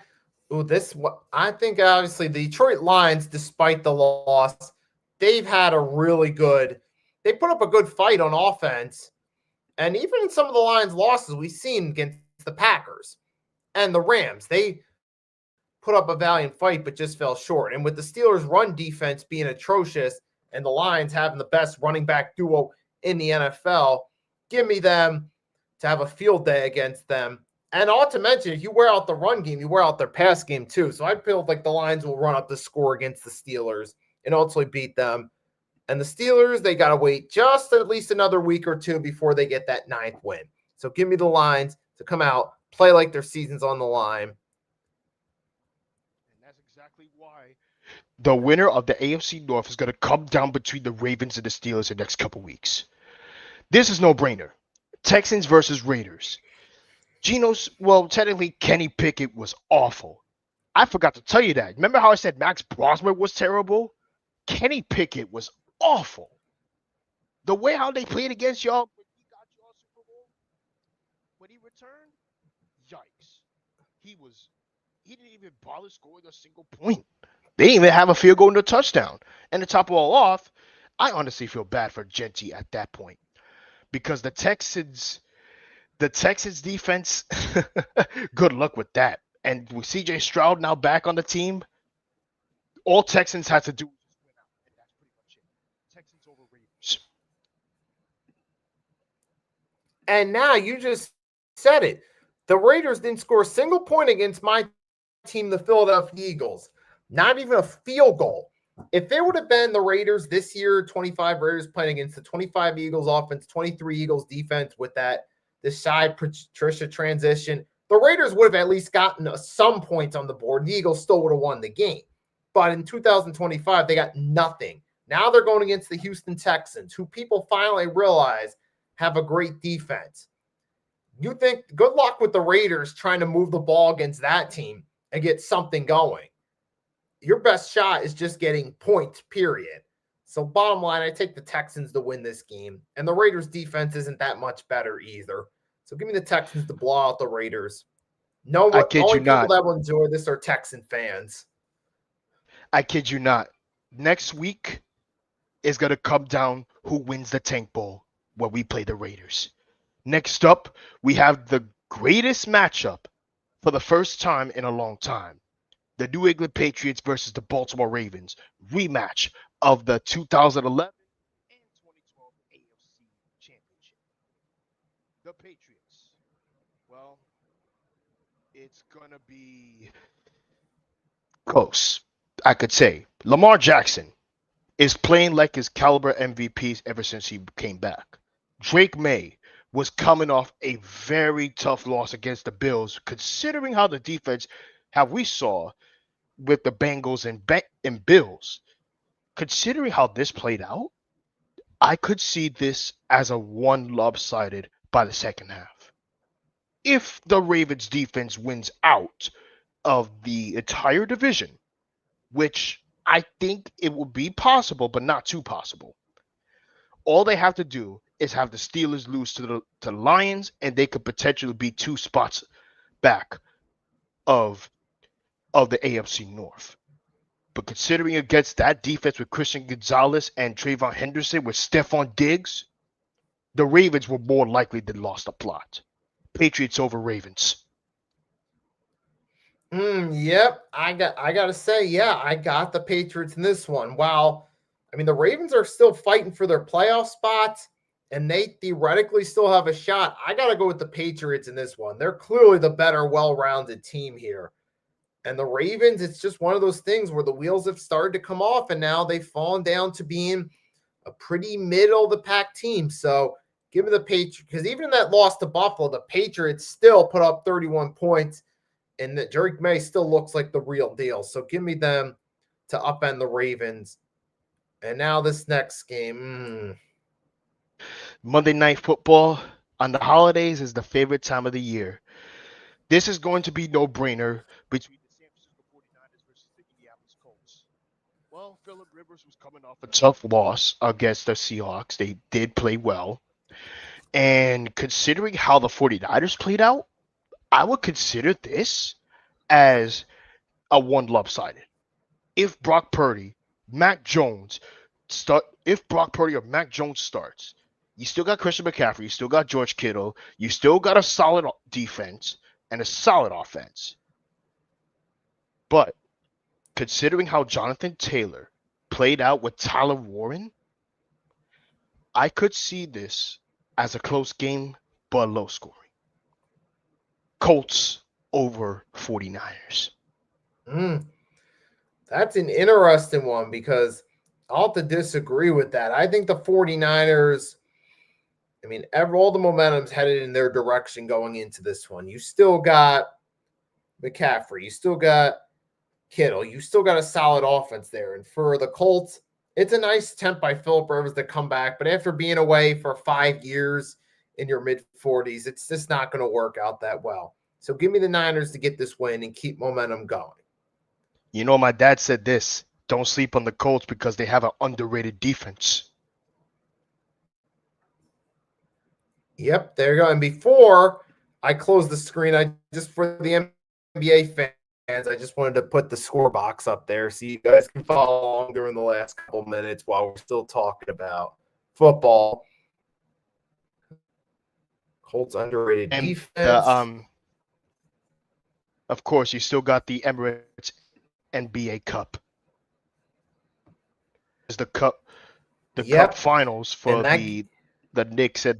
think obviously the Detroit Lions, despite the loss, they've had they put up a good fight on offense. And even in some of the Lions' losses we've seen against the Packers and the Rams, they put up a valiant fight but just fell short. And with the Steelers' run defense being atrocious and the Lions having the best running back duo in the NFL, give me them to have a field day against them. And not to mention, if you wear out the run game, you wear out their pass game too. So I feel like the Lions will run up the score against the Steelers and ultimately beat them. And the Steelers, they got to wait just at least another week or two before they get that 9th win. So give me the Lions to come out, play like their season's on the line. And that's exactly why the winner of the AFC North is going to come down between the Ravens and the Steelers in the next couple weeks. This is no-brainer. Texans versus Raiders. Technically, Kenny Pickett was awful. I forgot to tell you that. Remember how I said Max Brosmer was terrible? Kenny Pickett was awful. The way how they played against y'all when he got y'all Super Bowl, when he returned, yikes. He didn't even bother scoring a single point. They didn't even have a field goal and a touchdown. And to top it all off, I honestly feel bad for Genty at that point. Because the Texans defense, good luck with that. And with CJ Stroud now back on the team, all Texans had to do was win out. And that's pretty much it. Texans over Raiders. And now you just said it. The Raiders didn't score a single point against my team, the Philadelphia Eagles. Not even a field goal. If it would have been the Raiders this year, 25 Raiders playing against the 25 Eagles offense, 23 Eagles defense with this side Patricia transition, the Raiders would have at least gotten some points on the board. The Eagles still would have won the game. But in 2025, they got nothing. Now they're going against the Houston Texans, who people finally realize have a great defense. You think good luck with the Raiders trying to move the ball against that team and get something going. Your best shot is just getting points, period. So bottom line, I take the Texans to win this game. And the Raiders defense isn't that much better either. So give me the Texans to blow out the Raiders. No, I kid only you people not. that will enjoy this are Texan fans. I kid you not. Next week is going to come down who wins the Tank Bowl when we play the Raiders. Next up, we have the greatest matchup for the first time in a long time. The New England Patriots versus the Baltimore Ravens. Rematch of the 2011 and 2012 AFC Championship. The Patriots. Well, it's going to be close. I could say Lamar Jackson is playing like his caliber MVPs ever since he came back. Drake May was coming off a very tough loss against the Bills, considering how the defense, how we saw with the Bengals and Bills. Considering how this played out, I could see this as a one lopsided by the second half. If the Ravens defense wins out of the entire division, which I think it will be possible, but not too possible. All they have to do is have the Steelers lose to the Lions, and they could potentially be 2 spots back of the AFC North. But considering against that defense with Christian Gonzalez and Trayvon Henderson with Stephon Diggs, the Ravens were more likely than lost the plot. Patriots over Ravens. Yep, I got to say, yeah, I got the Patriots in this one. While, I mean, the Ravens are still fighting for their playoff spots, and they theoretically still have a shot. I got to go with the Patriots in this one. They're clearly the better, well-rounded team here. And the Ravens, it's just one of those things where the wheels have started to come off, and now they've fallen down to being a pretty middle-of-the-pack team. So give me the Patriots, because even in that loss to Buffalo, the Patriots still put up 31 points. And that Drake May still looks like the real deal. So give me them to upend the Ravens. And now this next game. Monday Night Football on the holidays is the favorite time of the year. This is going to be no-brainer between the San Francisco 49ers versus the Indianapolis Colts. Well, Phillip Rivers was coming off a tough loss against the Seahawks. They did play well. And considering how the 49ers played out, I would consider this as a one lopsided. If Brock Purdy, Mac Jones if Brock Purdy or Mac Jones starts, you still got Christian McCaffrey, you still got George Kittle, you still got a solid defense and a solid offense. But considering how Jonathan Taylor played out with Tyler Warren, I could see this as a close game but low scoring. Colts over 49ers. That's an interesting one because I'll have to disagree with that. I think the 49ers, I mean, all the momentum's headed in their direction going into this one. You still got McCaffrey. You still got Kittle. You still got a solid offense there. And for the Colts, it's a nice attempt by Philip Rivers to come back. But after being away for 5 years in your mid-40s, it's just not going to work out that well. So give me the Niners to get this win and keep momentum going. You know, my dad said this. Don't sleep on the Colts because they have an underrated defense. Yep, there you go. And before I close the screen, for the NBA fans, I just wanted to put the score box up there so you guys can follow along during the last couple minutes while we're still talking about football. Colts underrated defense. Of course, you still got the Emirates NBA Cup. Is the cup cup finals for the Knicks and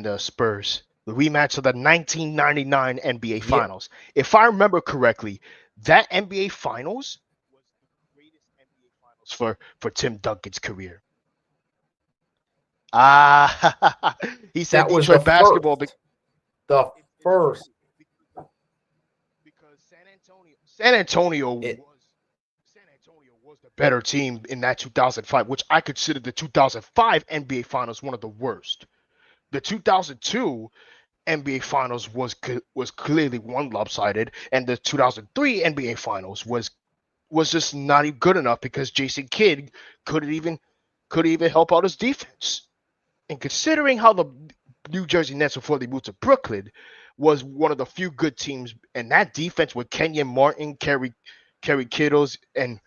the Spurs. The rematch of the 1999 NBA Finals. If I remember correctly, that NBA Finals was the greatest NBA Finals for Tim Duncan's career. He said that was Detroit basketball. The first. Because San Antonio was the better team in that 2005, which I consider the 2005 NBA Finals one of the worst. The 2002 NBA Finals was clearly one lopsided, and the 2003 NBA Finals was just not even good enough because Jason Kidd couldn't even help out his defense. And considering how the New Jersey Nets before they moved to Brooklyn was one of the few good teams, and that defense with Kenyon Martin, Kerry Kittles, and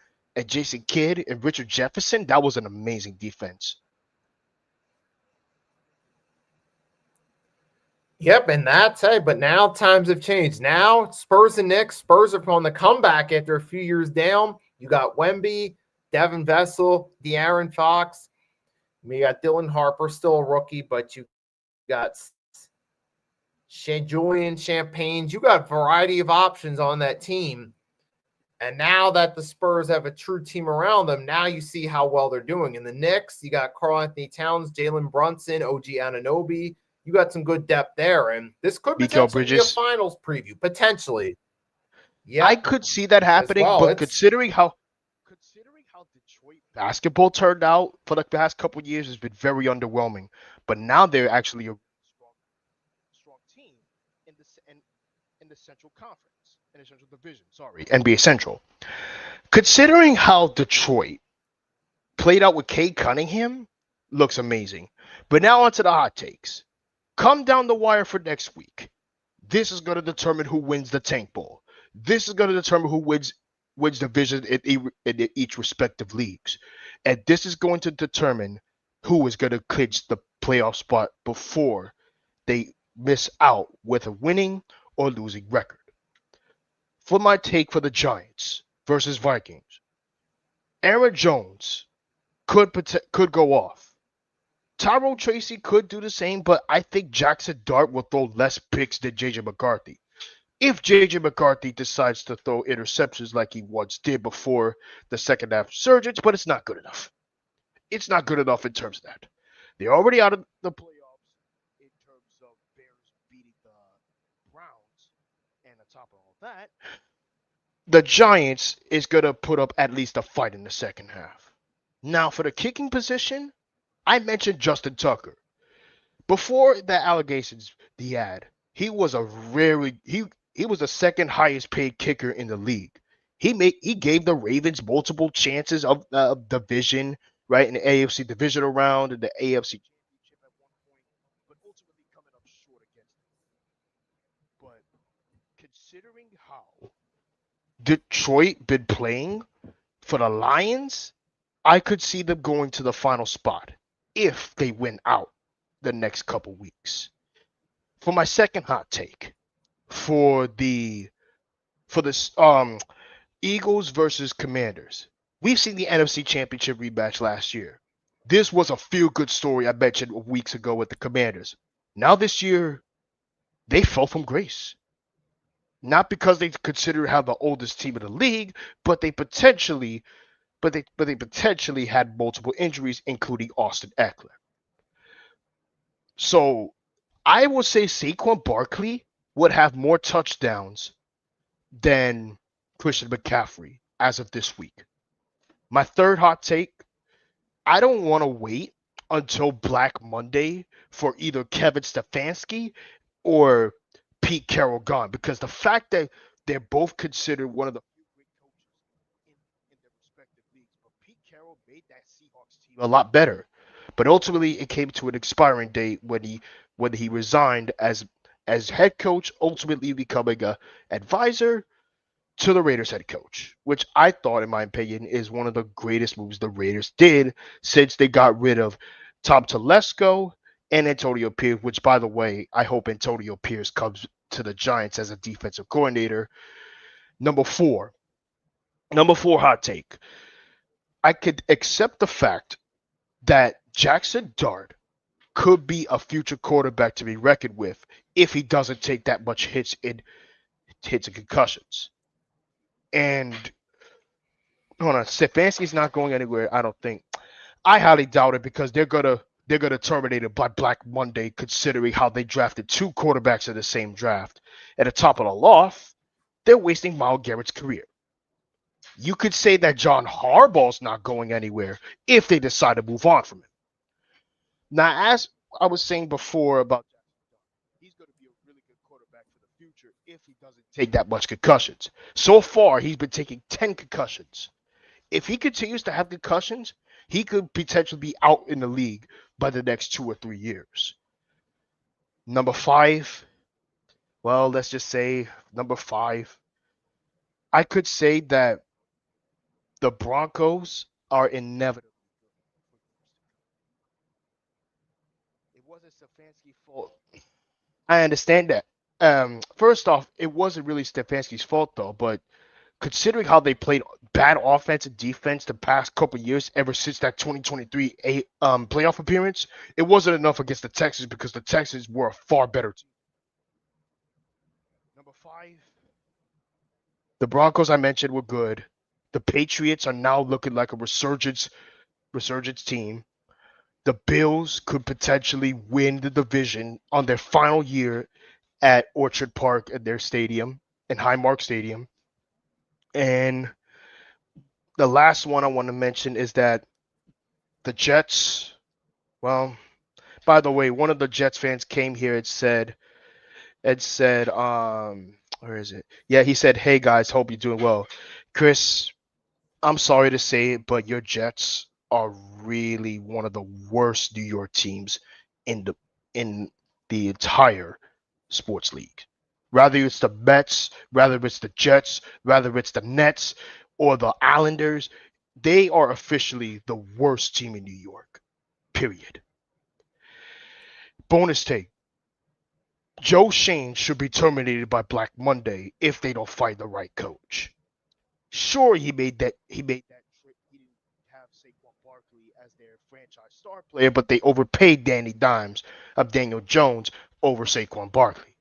Jason Kidd and Richard Jefferson, that was an amazing defense. Yep, and but now times have changed. Now Spurs and Knicks. Spurs are on the comeback after a few years down. You got Wemby, Devin Vassell, De'Aaron Fox. You got Dylan Harper, still a rookie, but you got Julian Champagne. You got a variety of options on that team. And now that the Spurs have a true team around them, now you see how well they're doing. In the Knicks, you got Karl-Anthony Towns, Jalen Brunson, OG Anunoby. You got some good depth there, and this could potentially be a finals preview. Potentially. Yeah. I could see that happening, but considering how Detroit basketball turned out for the past couple of years has been very underwhelming. But now they're actually a strong team in the Central Conference, in the Central Division, NBA Central. Considering how Detroit played out with Cade Cunningham, looks amazing. But now onto the hot takes. Come down the wire for next week. This is going to determine who wins the Tank Bowl. This is going to determine who wins division in each respective leagues. And this is going to determine who is going to clinch the playoff spot before they miss out with a winning or losing record. For my take for the Giants versus Vikings, Aaron Jones could go off. Tyrone Tracy could do the same, but I think Jackson Dart will throw less picks than J.J. McCarthy. If J.J. McCarthy decides to throw interceptions like he once did before the second half surge, but it's not good enough. It's not good enough in terms of that. They're already out of the playoffs in terms of Bears beating the Browns, and on top of all that, the Giants is going to put up at least a fight in the second half. Now, for the kicking position, I mentioned Justin Tucker. Before the allegations he had, he was he was the second highest paid kicker in the league. He gave the Ravens multiple chances of division, right, in the AFC divisional round and the AFC championship at one point, but ultimately coming up short against them. But considering how Detroit been playing for the Lions, I could see them going to the final spot if they win out the next couple weeks. For my second hot take, for the Eagles versus Commanders, we've seen the NFC Championship rematch last year. This was a feel-good story I mentioned weeks ago with the Commanders. Now this year, they fell from grace. Not because they consider how the oldest team in the league, but they potentially had multiple injuries, including Austin Eckler. So I would say Saquon Barkley would have more touchdowns than Christian McCaffrey as of this week. My third hot take, I don't want to wait until Black Monday for either Kevin Stefanski or Pete Carroll gone, because the fact that they're both considered one of the few great coaches in their respective leagues, but Pete Carroll made that Seahawks team a lot better. But ultimately, it came to an expiring date when he resigned as head coach, ultimately becoming a advisor to the Raiders head coach, which I thought, in my opinion, is one of the greatest moves the Raiders did since they got rid of Tom Telesco and Antonio Pierce, which, by the way, I hope Antonio Pierce comes to the Giants as a defensive coordinator. Number four hot take. I could accept the fact that Jackson Dart could be a future quarterback to be reckoned with if he doesn't take that much hits and concussions. And hold on, Stefanski's not going anywhere, I don't think. I highly doubt it, because they're gonna terminate it by Black Monday, considering how they drafted two quarterbacks in the same draft. At the top of the loft, they're wasting Myles Garrett's career. You could say that John Harbaugh's not going anywhere if they decide to move on from him. Now, as I was saying before about he's going to be a really good quarterback for the future if he doesn't take that much concussions. So far, he's been taking 10 concussions. If he continues to have concussions, he could potentially be out in the league by the next 2 or 3 years. Number 5, well, let's just say number 5. I could say that the Broncos are inevitable. It wasn't Stefanski's fault. I understand that. First off, it wasn't really Stefanski's fault, though, but considering how they played bad offense and defense the past couple of years, ever since that 2023 playoff appearance, it wasn't enough against the Texans, because the Texans were a far better team. Number 5, the Broncos I mentioned were good. The Patriots are now looking like a resurgence team. The Bills could potentially win the division on their final year at Orchard Park at their stadium, in Highmark Stadium. And the last one I want to mention is that the Jets, well, by the way, one of the Jets fans came here and said, where is it? Yeah, he said, "Hey guys, hope you're doing well. Chris, I'm sorry to say it, but your Jets are really one of the worst New York teams in the entire sports league. Rather it's the Mets, rather it's the Jets, rather it's the Nets or the Islanders, they are officially the worst team in New York. Period." Bonus take. Joe Schoen should be terminated by Black Monday if they don't find the right coach. Sure, he made that trick. He didn't have Saquon Barkley as their franchise star player, but they overpaid Daniel Jones over Saquon Barkley.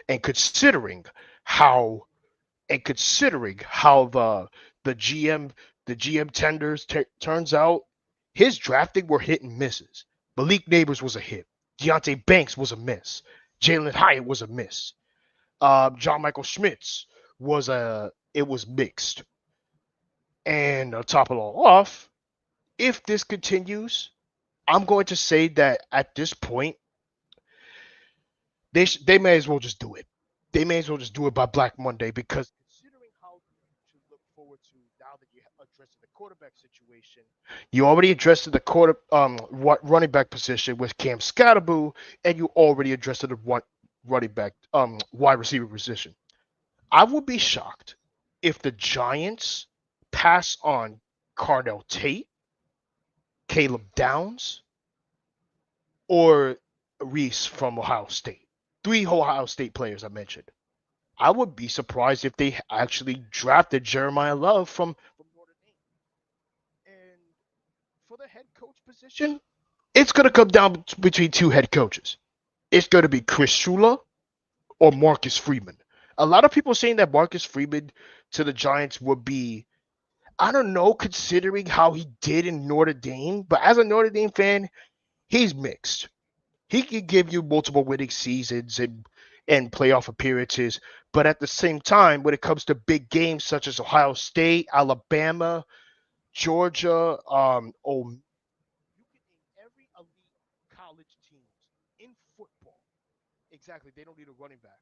And considering how the GM tenders turns out, his drafting were hit and misses. Malik Neighbors was a hit. Deontay Banks was a miss. Jalen Hyatt was a miss. John Michael Schmitz was mixed. And on top of it all off, if this continues, I'm going to say that at this point, they may as well just do it. They may as well just do it by Black Monday, because considering how you should look forward to now that you addressed the quarterback situation, you already addressed the running back position with Cam Scatterboo, and you already addressed the running back wide receiver position. I would be shocked if the Giants pass on Cardell Tate, Caleb Downs, or Reese from Ohio State. 3 Ohio State players I mentioned. I would be surprised if they actually drafted Jeremiah Love from Notre Dame. And for the head coach position, it's going to come down between 2 head coaches. It's going to be Chris Shula or Marcus Freeman. A lot of people saying that Marcus Freeman to the Giants would be, I don't know, considering how he did in Notre Dame. But as a Notre Dame fan, he's mixed. He can give you multiple winning seasons and playoff appearances. But at the same time, when it comes to big games such as Ohio State, Alabama, Georgia, you can name every elite college teams in football. Exactly. They don't need a running back.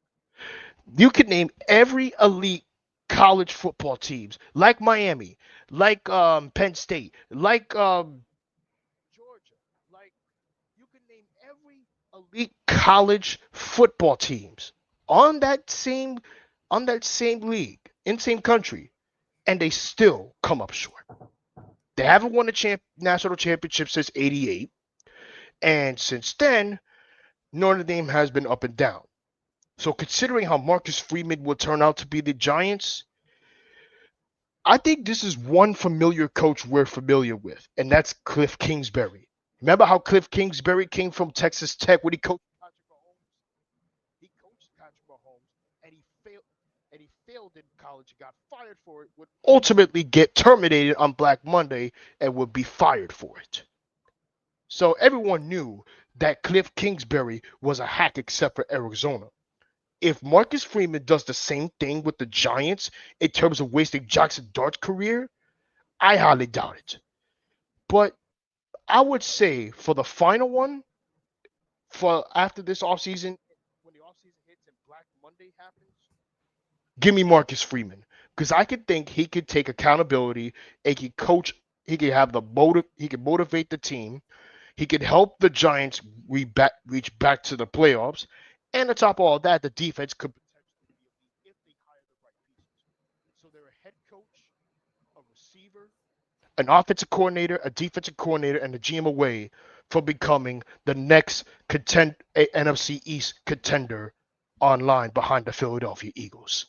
You can name every elite college football teams like Miami, like Penn State, like Georgia, like you can name every elite college football teams on that same league in same country, and they still come up short. They haven't won a national championship since '88, and since then, Notre Dame has been up and down. So considering how Marcus Freeman will turn out to be the Giants, I think this is one familiar coach we're familiar with, and that's Cliff Kingsbury. Remember how Cliff Kingsbury came from Texas Tech when he coached Patrick Mahomes? He coached Patrick Mahomes, and he failed in college and got fired for it, would ultimately get terminated on Black Monday and would be fired for it. So everyone knew that Cliff Kingsbury was a hack except for Arizona. If Marcus Freeman does the same thing with the Giants in terms of wasting Jackson Dart's career, I highly doubt it. But I would say for the final one, for after this offseason, when the offseason hits and Black Monday happens, give me Marcus Freeman. Because I could think he could take accountability, and he could coach, he could have the motive, he could motivate the team, he could help the Giants reach back to the playoffs. And on top of all that, the defense could potentially be elite if they hire the right pieces. So they're a head coach, a receiver, an offensive coordinator, a defensive coordinator, and a GM away for becoming the next NFC East contender online behind the Philadelphia Eagles.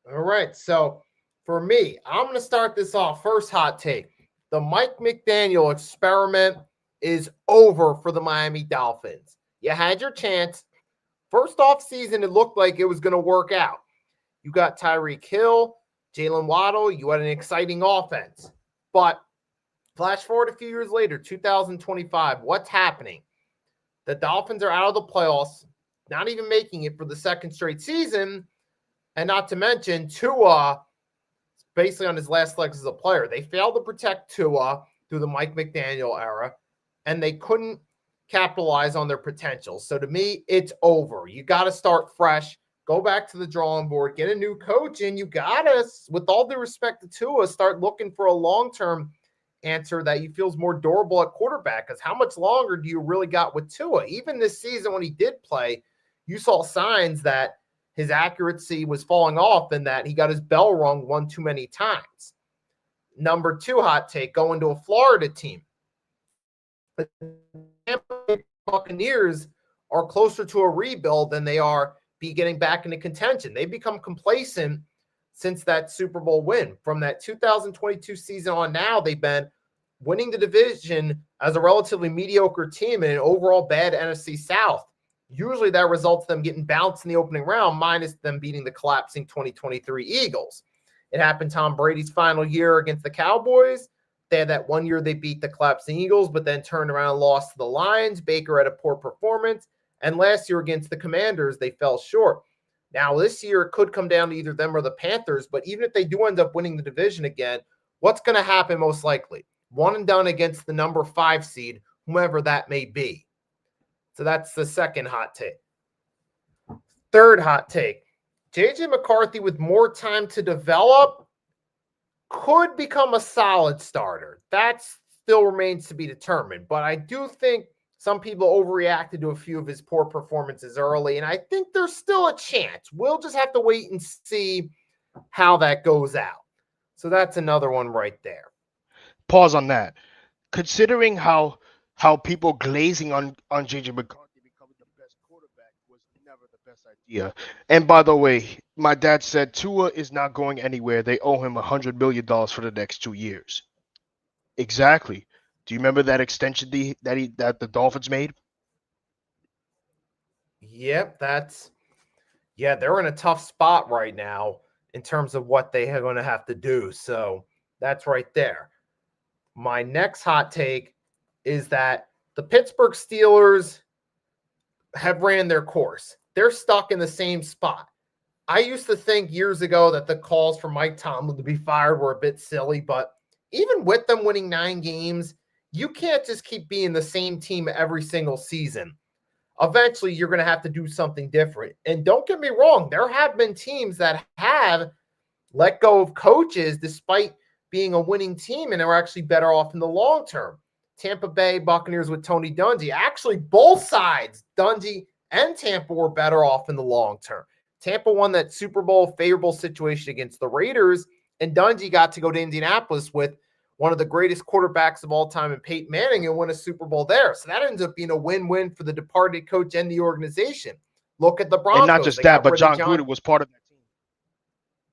All right. So for me, I'm going to start this off. First hot take. The Mike McDaniel experiment is over for the Miami Dolphins. You had your chance. First off season, it looked like it was going to work out. You got Tyreek Hill, Jalen Waddle. You had an exciting offense. But flash forward a few years later, 2025, what's happening? The Dolphins are out of the playoffs, not even making it for the second straight season. And not to mention, Tua, basically on his last legs as a player. They failed to protect Tua through the Mike McDaniel era, and they couldn't capitalize on their potential. So to me, it's over. You got to start fresh, go back to the drawing board, get a new coach, and you got to, with all due respect to Tua, start looking for a long-term answer that you feel is more durable at quarterback, because how much longer do you really got with Tua? Even this season when he did play, you saw signs that his accuracy was falling off and that he got his bell rung one too many times. Number two hot take, going to a Florida team. The Tampa Bay Buccaneers are closer to a rebuild than they are getting back into contention. They've become complacent since that Super Bowl win. From that 2022 season on now, they've been winning the division as a relatively mediocre team in an overall bad NFC South. Usually that results in them getting bounced in the opening round, minus them beating the collapsing 2023 Eagles. It happened Tom Brady's final year against the Cowboys. They had that 1 year they beat the collapsing Eagles, but then turned around and lost to the Lions. Baker had a poor performance. And last year against the Commanders, they fell short. Now this year, it could come down to either them or the Panthers, but even if they do end up winning the division again, what's going to happen most likely? One and done against the number 5 seed, whomever that may be. So that's the second hot take. Third hot take. J.J. McCarthy, with more time to develop, could become a solid starter. That still remains to be determined. But I do think some people overreacted to a few of his poor performances early, and I think there's still a chance. We'll just have to wait and see how that goes out. So that's another one right there. Pause on that. Considering how people glazing on J.J. McCarthy becoming the best quarterback was never the best idea. And by the way, my dad said Tua is not going anywhere. They owe him $100 million for the next 2 years. Exactly. Do you remember that extension that the Dolphins made? Yep, they're in a tough spot right now in terms of what they are going to have to do. So that's right there. My next hot take is that the Pittsburgh Steelers have ran their course. They're stuck in the same spot. I used to think years ago that the calls for Mike Tomlin to be fired were a bit silly, but even with them winning 9 games, you can't just keep being the same team every single season. Eventually, you're going to have to do something different. And don't get me wrong, there have been teams that have let go of coaches despite being a winning team, and are actually better off in the long term. Tampa Bay Buccaneers with Tony Dungy. Actually, both sides, Dungy and Tampa, were better off in the long term. Tampa won that Super Bowl favorable situation against the Raiders, and Dungy got to go to Indianapolis with one of the greatest quarterbacks of all time in Peyton Manning and win a Super Bowl there. So that ends up being a win-win for the departed coach and the organization. Look at the Broncos. And not just that, but John Gruden was part of that team.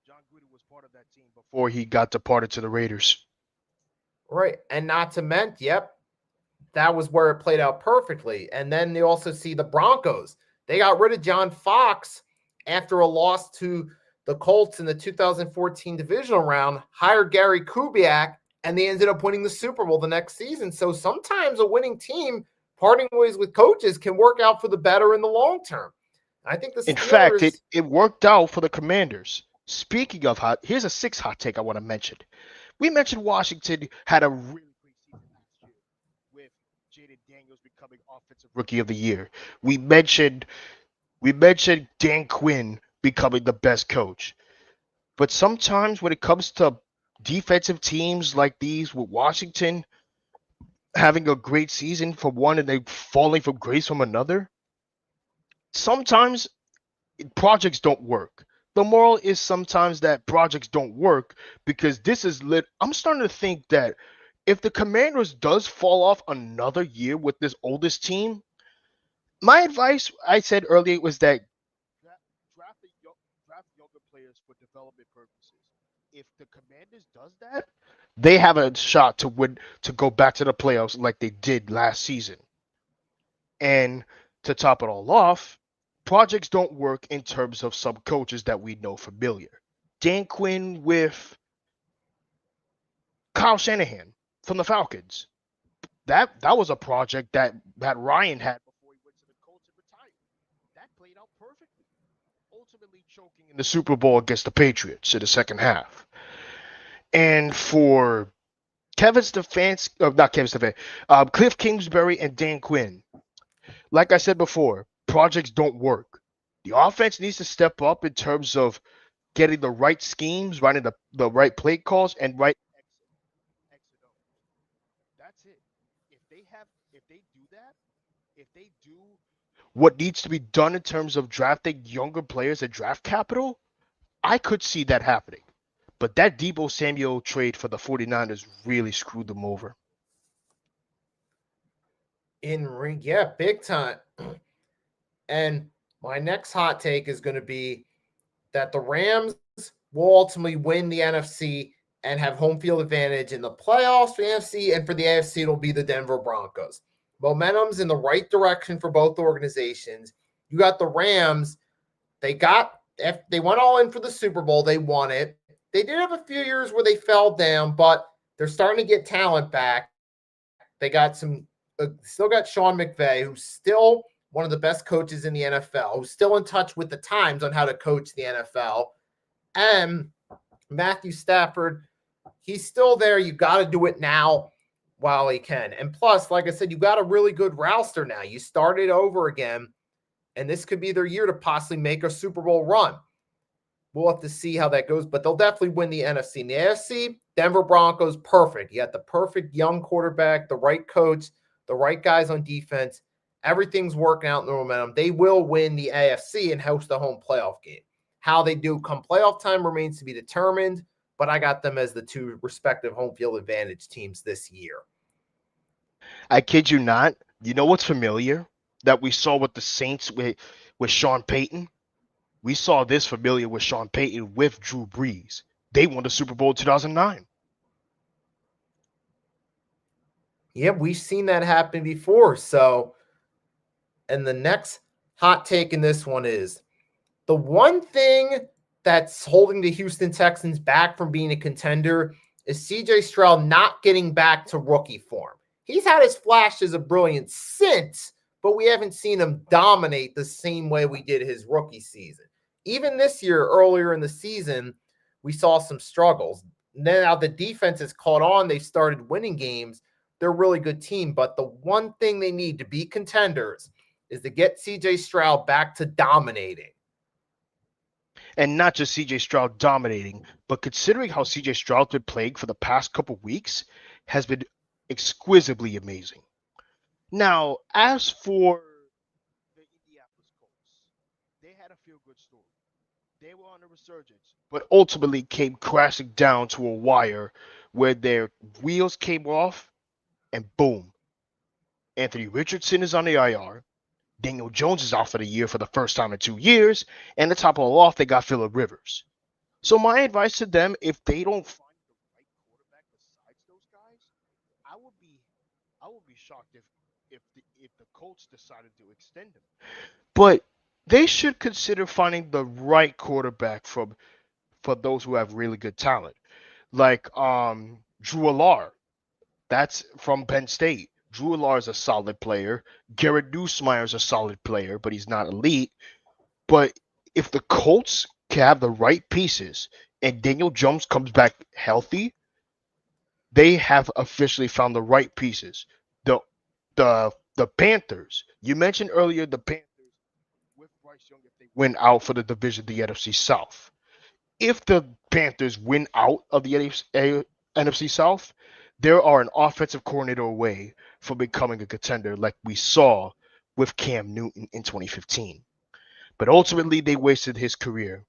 John Gruden was part of that team before he got departed to the Raiders. Right. And not to mention, yep, that was where it played out perfectly. And then they also see the Broncos. They got rid of John Fox after a loss to the Colts in the 2014 divisional round, hired Gary Kubiak, and they ended up winning the Super Bowl the next season. So sometimes a winning team parting ways with coaches can work out for the better in the long term. I think the Steelers, in fact, it worked out for the Commanders. Speaking of hot, here's a 6th hot take I want to mention. We mentioned Washington had a really great season last year with Jaden Daniels becoming Offensive Rookie of the Year. We mentioned Dan Quinn becoming the best coach. But sometimes when it comes to defensive teams like these with Washington having a great season for one and they falling from grace from another, sometimes projects don't work. The moral is sometimes that projects don't work because this is lit. I'm starting to think that if the Commanders does fall off another year with this oldest team, my advice, I said earlier, was that draft younger players for development purposes. If the Commanders does that, they have a shot to win, to go back to the playoffs like they did last season. And to top it all off, projects don't work in terms of some coaches that we know familiar. Dan Quinn with Kyle Shanahan from the Falcons. That was a project that Ryan had before he went to the Colts and retired. That played out perfectly, ultimately choking in the Super Bowl against the Patriots in the second half. And for Cliff Kingsbury and Dan Quinn, like I said before, projects don't work. The offense needs to step up in terms of getting the right schemes, running the right play calls, and right exit. That's it. If they do that, if they do what needs to be done in terms of drafting younger players and draft capital, I could see that happening. But that Deebo Samuel trade for the 49ers really screwed them over. Yeah, big time. And my next hot take is going to be that the Rams will ultimately win the NFC and have home field advantage in the playoffs for the NFC, and for the AFC, it'll be the Denver Broncos. Momentum's in the right direction for both organizations. You got the Rams. They went all in for the Super Bowl. They won it. They did have a few years where they fell down, but they're starting to get talent back. They got still got Sean McVay, who's still one of the best coaches in the NFL, who's still in touch with the times on how to coach the NFL. And Matthew Stafford, he's still there. You got to do it now while he can. And plus, like I said, you got a really good roster now. You started over again, and this could be their year to possibly make a Super Bowl run. We'll have to see how that goes, but they'll definitely win the NFC. In the AFC, Denver Broncos, perfect. You got the perfect young quarterback, the right coach, the right guys on defense. Everything's working out in the momentum. They will win the AFC and host a home playoff game. How they do come playoff time remains to be determined, but I got them as the two respective home field advantage teams this year. I kid you not. You know what's familiar that we saw with the Saints with Sean Payton? We saw this familiar with Sean Payton with Drew Brees. They won the Super Bowl in 2009. Yeah, we've seen that happen before. So, and the next hot take in this one is the one thing that's holding the Houston Texans back from being a contender is CJ Stroud not getting back to rookie form. He's had his flashes of brilliance since, but we haven't seen him dominate the same way we did his rookie season. Even this year, earlier in the season, we saw some struggles. Now the defense has caught on. They started winning games. They're a really good team, but the one thing they need to be contenders is to get CJ Stroud back to dominating. And not just CJ Stroud dominating, but considering how CJ Stroud's been playing for the past couple weeks, has been exquisitely amazing. Now, as for the Indianapolis Colts, they had a feel-good story. They were on a resurgence, but ultimately came crashing down to a wire where their wheels came off, and boom. Anthony Richardson is on the IR. Daniel Jones is out for the year for the first time in 2 years, and the top of the loft, they got Phillip Rivers. So my advice to them, if they don't find the right quarterback besides those guys, I would be shocked if the Colts decided to extend him. But they should consider finding the right quarterback for those who have really good talent, like Drew Allar. That's from Penn State. Drew Allar is a solid player. Garrett Nussmeier is a solid player, but he's not elite. But if the Colts can have the right pieces and Daniel Jones comes back healthy, they have officially found the right pieces. The Panthers. You mentioned earlier the Panthers with Bryce Young if they win out for the division, the NFC South. If the Panthers win out of the NFC South, there are an offensive coordinator away from becoming a contender like we saw with Cam Newton in 2015. But ultimately, they wasted his career.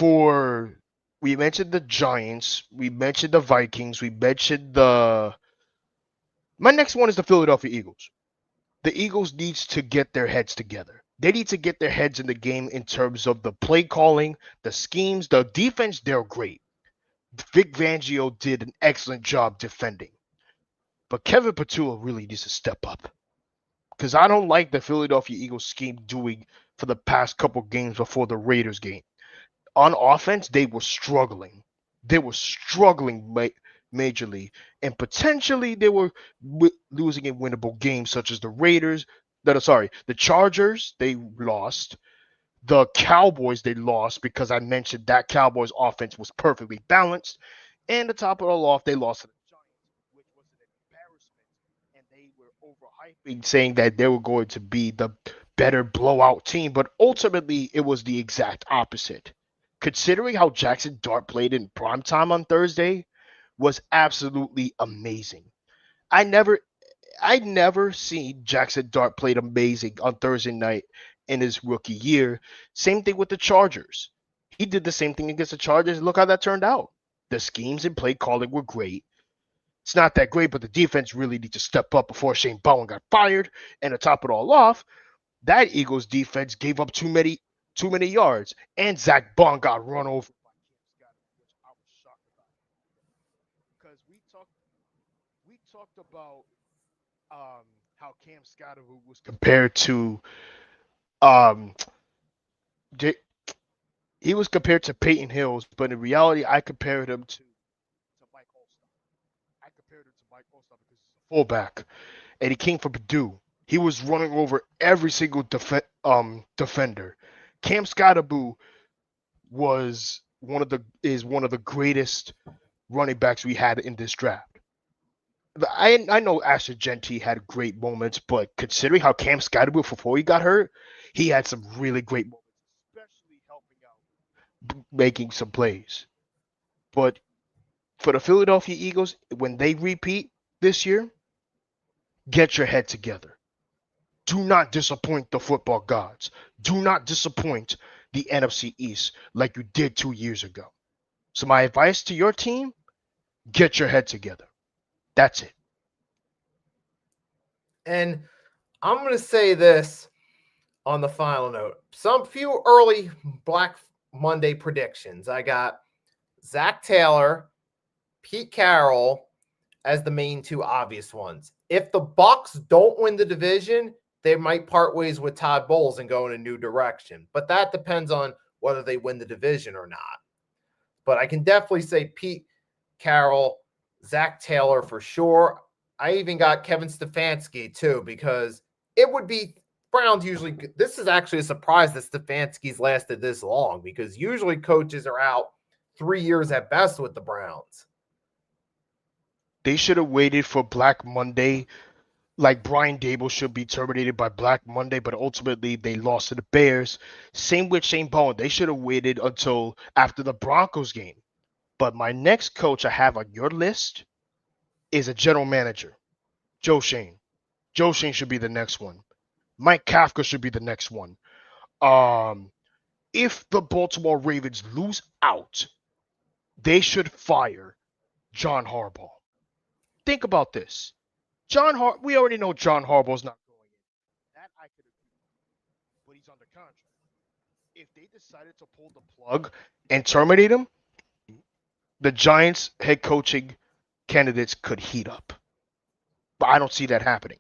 We mentioned the Giants, we mentioned the Vikings, we mentioned my next one is the Philadelphia Eagles. The Eagles needs to get their heads together. They need to get their heads in the game in terms of the play calling, the schemes, the defense. They're great. Vic Fangio did an excellent job defending. But Kevin Patullo really needs to step up. Because I don't like the Philadelphia Eagles scheme doing for the past couple games before the Raiders game. On offense, they were struggling. They were struggling majorly. And potentially they were losing in winnable games such as the the Chargers, they lost. The Cowboys, they lost because I mentioned that Cowboys offense was perfectly balanced. And the top of the loft, they lost to the Giants, which was an embarrassment. And they were overhyping, saying that they were going to be the better blowout team. But ultimately, it was the exact opposite. Considering how Jackson Dart played in primetime on Thursday was absolutely amazing. I never seen Jackson Dart played amazing on Thursday night in his rookie year. Same thing with the Chargers. He did the same thing against the Chargers. Look how that turned out. The schemes and play calling were great. It's not that great, but the defense really needs to step up before Shane Bowen got fired. And to top it all off, that Eagles defense gave up too many yards. And Zach Bond got run over by Cam Scott, which I was shocked about. Because we talked about how Cam Scott was compared to he was compared to Peyton Hills, but in reality, I compared him to Mike Allstott. I compared him to Mike Allstott because he's a fullback, and he came from Purdue. He was running over every single defender. Cam Scottaboo is one of the greatest running backs we had in this draft. I know Ashton Jeanty had great moments, but considering how Cam Scottaboo before he got hurt, he had some really great moments, especially helping out, making some plays. But for the Philadelphia Eagles, when they repeat this year, get your head together. Do not disappoint the football gods. Do not disappoint the NFC East like you did 2 years ago. So my advice to your team, get your head together. That's it. And I'm going to say this on the final note. Some few early Black Monday predictions. I got Zach Taylor, Pete Carroll as the main two obvious ones. If the Bucs don't win the division, they might part ways with Todd Bowles and go in a new direction. But that depends on whether they win the division or not. But I can definitely say Pete Carroll, Zach Taylor for sure. I even got Kevin Stefanski too, because it would be Browns usually. This is actually a surprise that Stefanski's lasted this long, because usually coaches are out 3 years at best with the Browns. They should have waited for Black Monday. Like Brian Dable should be terminated by Black Monday, but ultimately they lost to the Bears. Same with Shane Bowen. They should have waited until after the Broncos game. But my next coach I have on your list is a general manager, Joe Schoen. Joe Schoen should be the next one. Mike Kafka should be the next one. If the Baltimore Ravens lose out, they should fire John Harbaugh. Think about this. We already know John Harbaugh's not going in. That I could agree with. But he's under contract. If they decided to pull the plug and terminate him, the Giants head coaching candidates could heat up. But I don't see that happening.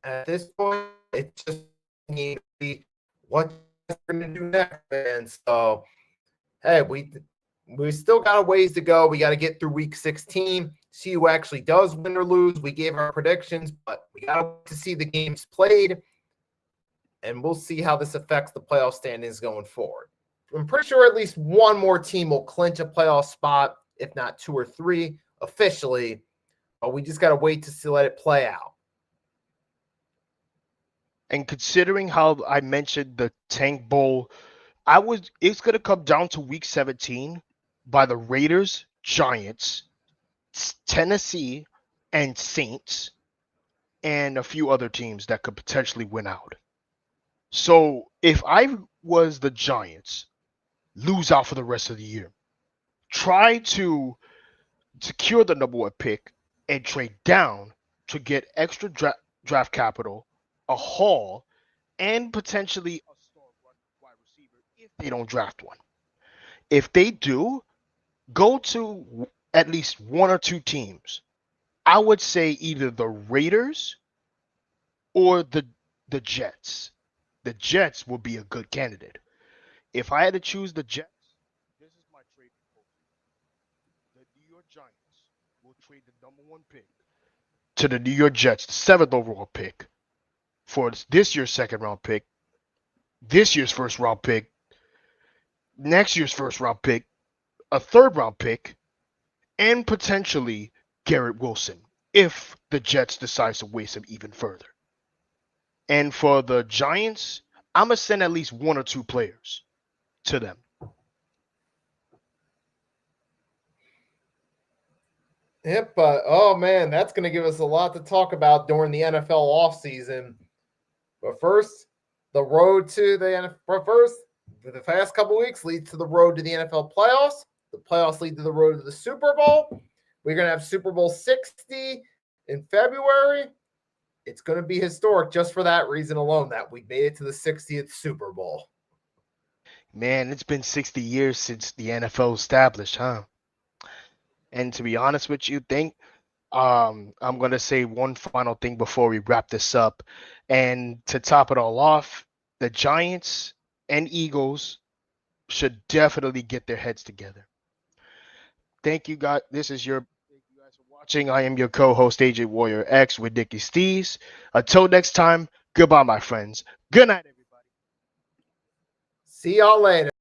At this point, it just needs to be what we're going to do next. And so, hey, we still got a ways to go. We got to get through week 16, see who actually does win or lose. We gave our predictions, but we got to see the games played, and we'll see how this affects the playoff standings going forward. I'm pretty sure at least one more team will clinch a playoff spot, if not 2 or 3 officially, but we just got to wait to see, let it play out. And considering how I mentioned the Tank Bowl, it's going to come down to week 17 by the Raiders, Giants, Tennessee, and Saints, and a few other teams that could potentially win out. So if I was the Giants, lose out for the rest of the year, try to secure the number 1 pick and trade down to get extra draft capital, a haul, and potentially a star wide receiver if they don't draft one. If they do, go to at least 1 or 2 teams. I would say either the Raiders or the Jets. The Jets will be a good candidate. If I had to choose the Jets, this is my trade proposal. The New York Giants will trade the number 1 pick to the New York Jets, the 7th overall pick, for this year's 2nd round pick, this year's 1st round pick, next year's 1st round pick, a 3rd round pick, and potentially Garrett Wilson if the Jets decides to waste him even further. And for the Giants, I'm going to send at least 1 or 2 players to them. Yep, but oh man, that's going to give us a lot to talk about during the NFL offseason. But first, the road to the NFL. First, the past couple weeks leads to the road to the NFL playoffs. The playoffs lead to the road to the Super Bowl. We're going to have Super Bowl 60 in February. It's going to be historic just for that reason alone, that we made it to the 60th Super Bowl. Man, it's been 60 years since the NFL established, huh? And to be honest with you, I'm going to say one final thing before we wrap this up. And to top it all off, the Giants and Eagles should definitely get their heads together. Thank you, guys. Thank you guys for watching. I am your co-host, AJ Warrior X with Nicky Stees. Until next time, goodbye, my friends. Good night, everybody. See y'all later.